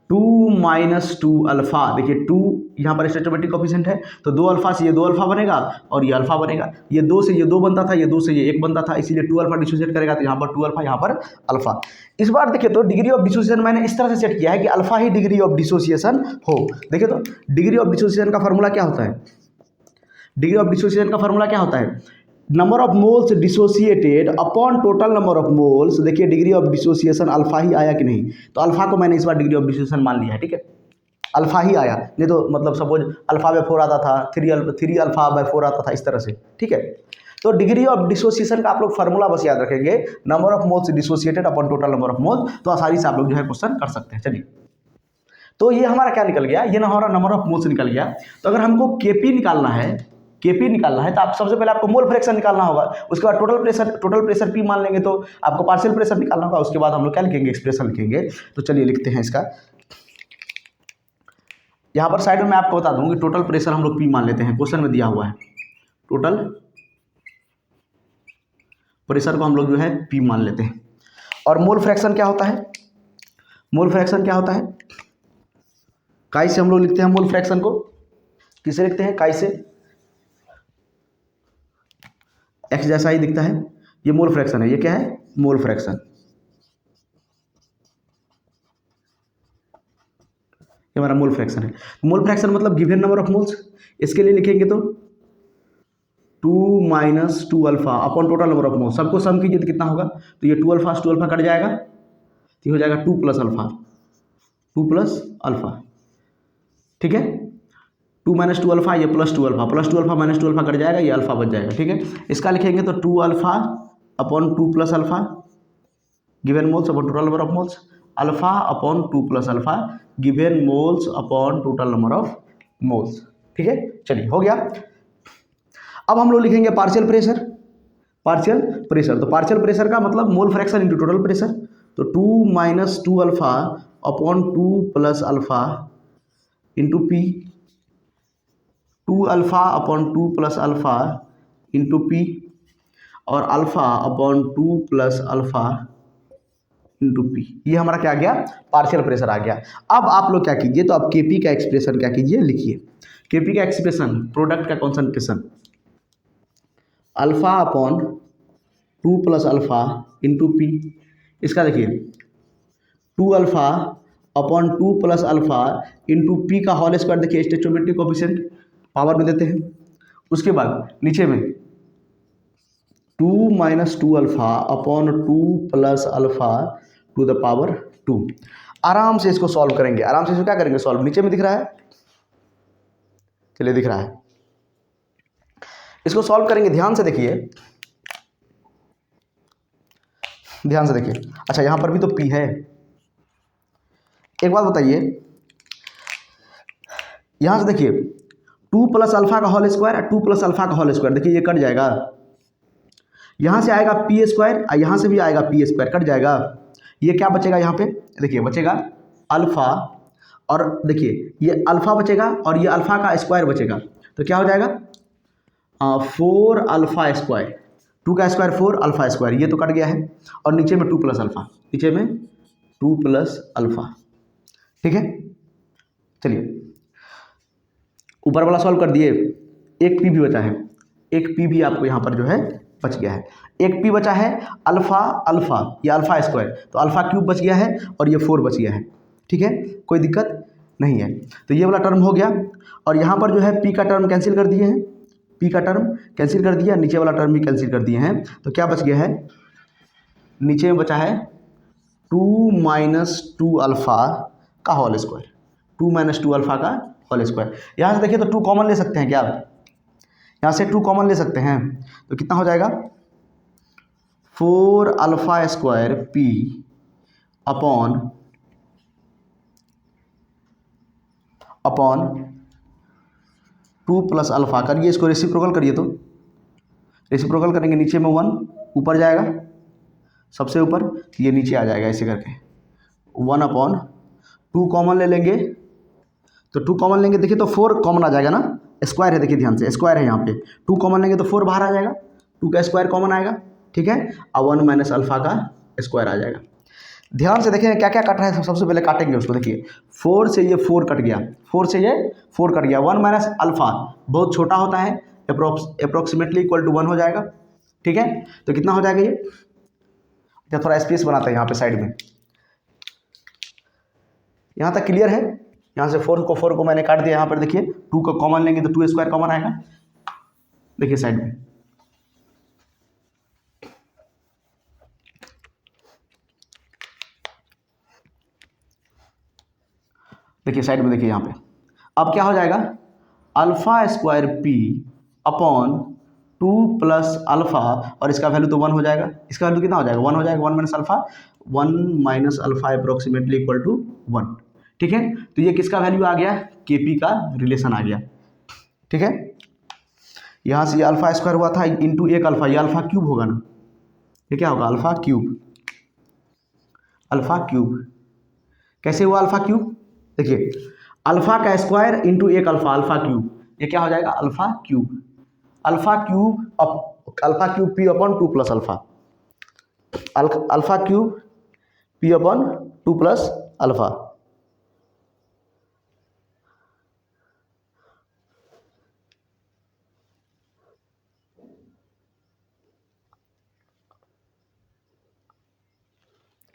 2 माइनस 2 अल्फा, देखिए 2 यहाँ पर स्टोचोमेट्रिक कोफिशिएंट है, तो 2 अल्फा से ये 2 अल्फा बनेगा और ये अल्फा बनेगा। ये 2 से ये 2 बनता था, ये 2 से ये 1 बनता था, इसीलिए 2 अल्फा डिसोसिएट करेगा, तो यहाँ पर 2 अल्फा, यहाँ पर अल्फा। इस बार देखिए तो डिग्री ऑफ डिसोसिएशन मैंने इस तरह से सेट किया है कि alpha he degree of dissociation हो। देखिए तो डिग्री ऑफ डिसोसिएशन का फॉर्मूला क्या होता है? डिग्री ऑफ डिसोसिएशन का फॉर्मूला क्या होता है? Number of moles dissociated upon total number of moles. देखिए डिग्री ऑफ डिसोसिएशन अल्फा ही आया कि नहीं, तो अल्फा को मैंने इस बार डिग्री ऑफ डिसोसिएशन मान लिया है, ठीक है, अल्फा ही आया, नहीं तो मतलब सपोज अल्फा बाय 4 आता था, 3 अल्फा बाय 4 आता था, इस तरह से, ठीक है। तो डिग्री ऑफ डिसोसिएशन का आप लोग फार्मूला बस याद रखेंगे, number of moles dissociated upon total number of moles, तो आसानी से आप लोग जो है क्वेश्चन कर सकते हैं। चलिए, तो ये हमारा क्या निकल गया, ये हमारा नंबर ऑफ मोल्स निकल गया। तो अगर हमको केपी निकालना है, तो आप सबसे पहले आपको मोल फ्रैक्शन निकालना होगा, उसके बाद टोटल प्रेशर पी मान लेंगे, तो आपको पार्शियल प्रेशर निकालना होगा, उसके बाद हम लोग क्या लिखेंगे, एक्सप्रेशन लिखेंगे। तो चलिए लिखते हैं इसका, यहाँ पर साइड में मैं आपको बता दूं कि टोटल प्रेशर हम लोग पी मान लेते हैं, क्वेश्चन में दिया हुआ है टोटल प्रेशर को हम लोग जो है पी मान लेते हैं। और मोल फ्रैक्शन क्या होता है? मोल फ्रैक्शन क्या होता है? काई से हम लोग लिखते हैं मोल फ्रैक्शन को, किसे लिखते हैं, काई से, एक्स जैसा ही दिखता है, ये मोल फ्रैक्शन है, ये क्या है, मोल फ्रैक्शन, ये हमारा मोल फ्रैक्शन है। मोल फ्रैक्शन मतलब गिवन नंबर ऑफ मोल्स, इसके लिए लिखेंगे तो 2 minus 2 alpha upon total number of moles, सबको सम कीजिए तो कितना होगा, तो ये 2 अल्फा से 2 अल्फा कट जाएगा, तो हो जाएगा 2 प्लस अल्फा, 2 प्लस अल्फा, ठीक है, 2 माइनस 2 अल्फा, ये plus 2 alpha, plus 2 alpha minus 2 alpha cut जाएगा, ये अल्फा बच जाएगा, ठीक है। इसका लिखेंगे तो 2 alpha upon 2 plus alpha given moles upon total number of moles, alpha upon 2 plus alpha given moles upon total number of moles, ठीक है। चलिए हो गया। अब हम लोग लिखेंगे पार्शियल प्रेशर, तो पार्शियल प्रेशर का मतलब मोल फ्रैक्शन इंटू टोटल प्रेशर, तो 2 minus 2 alpha upon 2 plus alpha into P, 2 alpha upon 2 plus alpha into P, और alpha upon 2 plus alpha into P, ये हमारा क्या आ गया, पार्शियल प्रेशर आ गया। अब आप लोग क्या कीजिए, तो अब केपी का एक्सप्रेशन क्या कीजिए, लिखिए केपी का एक्सप्रेशन, प्रोडक्ट का concentration alpha upon 2 plus alpha into P, इसका देखिए 2 alpha upon 2 plus alpha into P का होल स्क्वायर, देखिए स्टोइचोमेट्रिक कोएफिशिएंट पावर में देते हैं, उसके बाद नीचे में 2 minus 2 alpha upon 2 plus alpha two the power 2। आराम से इसको सॉल्व करेंगे, आराम से इसको क्या करेंगे, सॉल्व, नीचे में दिख रहा है, चलिए दिख रहा है, इसको सॉल्व करेंगे, ध्यान से देखिए, ध्यान से देखिए। अच्छा यहाँ पर भी तो पी है, एक बात बताइए, यहां से देखिए 2 प्लस अल्फा का होल स्क्वायर और 2 प्लस अल्फा का होल स्क्वायर, देखिए ये कट जाएगा, यहां से आएगा पी स्क्वायर और यहां से भी आएगा पी स्क्वायर, कट जाएगा, ये क्या बचेगा, यहाँ पे देखिए बचेगा अल्फा, और देखिए ये अल्फा बचेगा और ये अल्फा का स्क्वायर बचेगा, तो क्या हो जाएगा 4 अल्फा स्क्वायर, 2 का स्क्वायर 4 अल्फा स्क्वायर, ये तो कट गया है, और नीचे में 2 प्लस अल्फा, नीचे में 2 प्लस अल्फा, ठीक है। चलिए ऊपर वाला सॉल्व कर दिए, एक पी भी बचा है, एक पी भी आपको यहाँ पर जो है बच गया है, एक पी बचा है अल्फा, अल्फा ये अल्फा स्क्वायर, तो अल्फा क्यूब बच गया है और ये 4 बच गया है, ठीक है, कोई दिक्कत नहीं है। तो ये वाला टर्म हो गया, और यहाँ पर जो है पी का टर्म कैंसिल कर दिए हैं, पी का टर्म कैंसिल कर दिया, नीचे वाला टर्म भी कैंसिल कर दिए हैं, तो क्या बच गया है, नीचे में बचा है 2 माइनस 2 अल्फा का होल स्क्वायर, 2 माइनस 2 अल्फा का होल स्क्वायर। यहाँ से देखिए तो 2 कॉमन ले सकते हैं क्या, यहाँ से 2 कॉमन ले सकते हैं, तो कितना हो जाएगा 4 alpha square P upon 2 plus alpha, करिए इसको रेसिप्रोकल करिए, तो रेसिप्रोकल करेंगे, नीचे में 1 ऊपर जाएगा, सबसे ऊपर ये नीचे आ जाएगा, ऐसे करके 1 अपॉन 2 कॉमन ले लेंगे, तो 2 कॉमन लेंगे, देखिए तो 4 कॉमन आ जाएगा ना, स्क्वायर है, देखिए ध्यान से स्क्वायर है, यहाँ पे 2 कॉमन लेंगे तो 4 बाहर आ जाएगा, 2 का स्क्वायर कॉमन आएगा, ठीक है, और 1 माइनस अल्फा का स्क्वायर आ जाएगा। ध्यान से देखें क्या क्या कट रहा है, सबसे पहले काटेंगे उसको। देखिए 4 से ये 4 कट गया, 4 से ये 4 कट गया। 1 माइनस अल्फा बहुत छोटा होता है, अप्रोक्सीमेटली इक्वल टू 1 हो जाएगा। ठीक है, तो कितना हो जाएगा ये, जब थोड़ा स्पेस बनाता है यहाँ पे साइड में, यहाँ तक क्लियर है। यहाँ से 4 को मैंने काट दिया। यहाँ पर देखिए 2 का कॉमन लेंगे तो 2 स्क्वायर कॉमन आएगा। देखिए साइड में, देखिए साइड में, देखिए यहाँ पे अब क्या हो जाएगा, alpha square P upon 2 plus alpha, और इसका वैल्यू तो 1 हो जाएगा। इसका वैल्यू कितना हो जाएगा, 1 हो जाएगा। 1 minus alpha, 1 minus alpha approximately equal to 1। ठीक है, तो ये किसका वैल्यू आ गया, के पी का रिलेशन आ गया। ठीक है, यहाँ से ये अल्फा स्क्वायर हुआ था इंटू एक अल्फा, ये अल्फा क्यूब होगा ना, ये क्या होगा, अल्फा क्यूब। अल्फा क्यूब कैसे हुआ अल्फा क्यूब, देखिए अल्फा का स्क्वायर इंटू एक अल्फा, अल्फा क्यूब, ये क्या हो जाएगा, alpha cube. Alpha cube P upon 2 plus alpha, alpha cube P upon 2 plus alpha.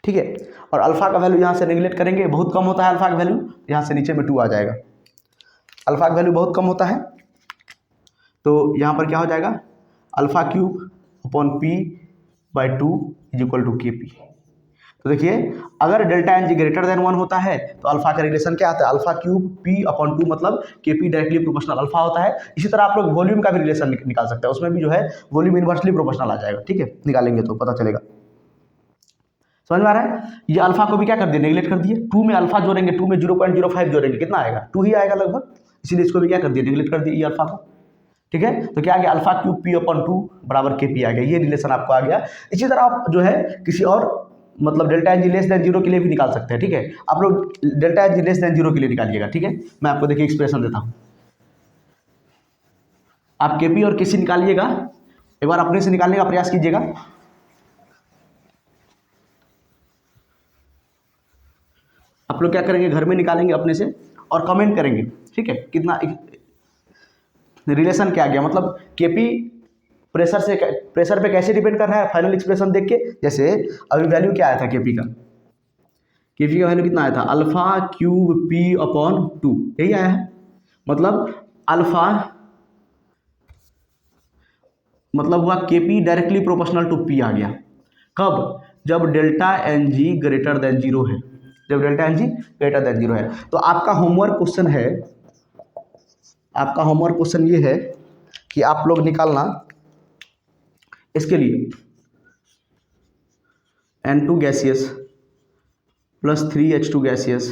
ठीक है, और अल्फा का वैल्यू यहाँ से नेगलेक्ट करेंगे, बहुत कम होता है अल्फा का वैल्यू, यहाँ से नीचे में 2 आ जाएगा। अल्फा का वैल्यू बहुत कम होता है, तो यहाँ पर क्या हो जाएगा, alpha cube upon P by 2 is equal to K P. तो देखिए अगर delta N G greater than 1 होता है तो अल्फा का रिलेशन क्या आता है, अल्फा क्यूब पी अपॉन 2, मतलब के पी डायरेक्टली प्रोपोर्शनल अल्फा होता है। इसी तरह आप लोग वॉल्यूम का भी रिलेशन निकाल सकते हैं, उसमें भी जो है वॉल्यूम इनवर्सली प्रोपोर्शनल आ जाएगा। ठीक है, निकालेंगे तो पता चलेगा। समझ में आ रहा है, ये अल्फा को भी क्या कर दिए, नेगलेक्ट कर दिए। 2 में अल्फा जोड़ेंगे, 2 में 0.05 जोड़ेंगे, कितना आएगा, 2 ही आएगा लगभग, इसीलिए इसको भी क्या कर दिया, नेगलेक्ट कर दिया ये अल्फा को। ठीक है, तो क्या आ गया, अल्फा क्यूब पी अपॉन 2 बराबर के पी आ गया, ये रिलेशन आपको आ गया। इसी तरह आप जो है किसी और मतलब delta N G less than 0 के लिए भी निकाल सकते हैं। ठीक है, आप लोग delta N G less than 0 के लिए निकालिएगा। ठीक है, मैं आपको देखिए एक्सप्रेशन देता हूँ, आप के पी और के सी निकालिएगा, एक बार अपने से निकालने का प्रयास कीजिएगा। आप लोग क्या करेंगे, घर में निकालेंगे अपने से और कमेंट करेंगे। ठीक है, कितना रिलेशन क्या गया, मतलब केपी प्रेशर पे कैसे डिपेंड कर रहा है, फाइनल एक्सप्रेशन देख के। जैसे अभी वैल्यू क्या आया था केपी का, केपी का वैल्यू कितना आया था, अल्फा क्यूब पी अपॉन 2, यही आया है। मतलब अल्फा मतलब हुआ KP directly proportional to P आ गया। कब, जब delta N G greater than 0 है, जब delta N G greater than 0 है। तो आपका होमवर्क क्वेश्चन है, आपका होमवर्क क्वेश्चन ये है कि आप लोग निकालना इसके लिए N2 gaseous plus 3H2 gaseous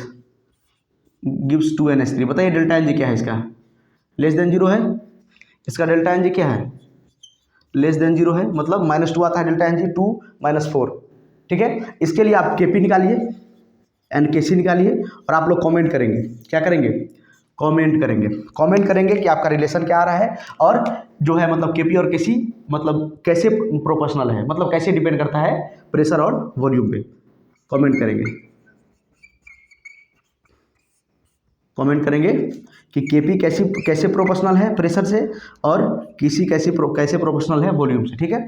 gives 2NH3। बताइए डेल्टा एन जी क्या है इसका, लेस देन 0 है, इसका डेल्टा एन जी क्या है, लेस देन 0 है, मतलब -2 आता है डेल्टा एन जी, 2 - 4। ठीक है, इसके लिए आप केपी निकालिए, एन के सी निकालिए, और आप लोग कमेंट करेंगे, क्या करेंगे, कमेंट करेंगे कि आपका रिलेशन क्या आ रहा है, और जो है मतलब केपी और केसी मतलब कैसे प्रोपोर्शनल है, मतलब कैसे डिपेंड करता है प्रेशर और वॉल्यूम पे। कमेंट करेंगे कि केपी कैसे प्रोपोर्शनल है प्रेशर से, और केसी कैसे प्रोपोर्शनल है वॉल्यूम से। ठीक है,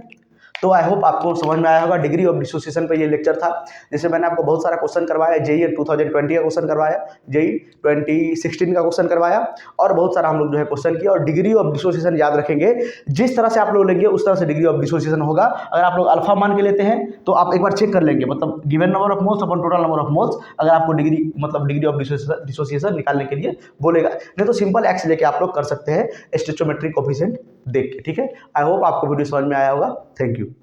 तो आई होप आपको समझ में आया होगा। डिग्री ऑफ डिसोसिएशन पे ये लेक्चर था, जिसमें मैंने आपको बहुत सारा क्वेश्चन करवाया, जेई 2020 का क्वेश्चन करवाया, जेई 2016 का क्वेश्चन करवाया, और बहुत सारा हम लोग जो है क्वेश्चन किया। और डिग्री ऑफ डिसोसिएशन याद रखेंगे, जिस तरह से आप लोग लेंगे उस तरह से डिग्री ऑफ डिसोसिएशन होगा। अगर आप लोग अल्फा मान के लेते हैं तो आप एक बार चेक कर लेंगे, मतलब given number of moles upon total number of moles, अगर आपको डिग्री ऑफ डिसोसिएशन निकालने के लिए बोलेगा, नहीं तो सिंपल एक्स लेके आप लोग कर सकते हैं स्टोइचियोमेट्रिक कोएफिशिएंट देख के। ठीक है, आई होप आपको वीडियो समझ में आया होगा। Thank you.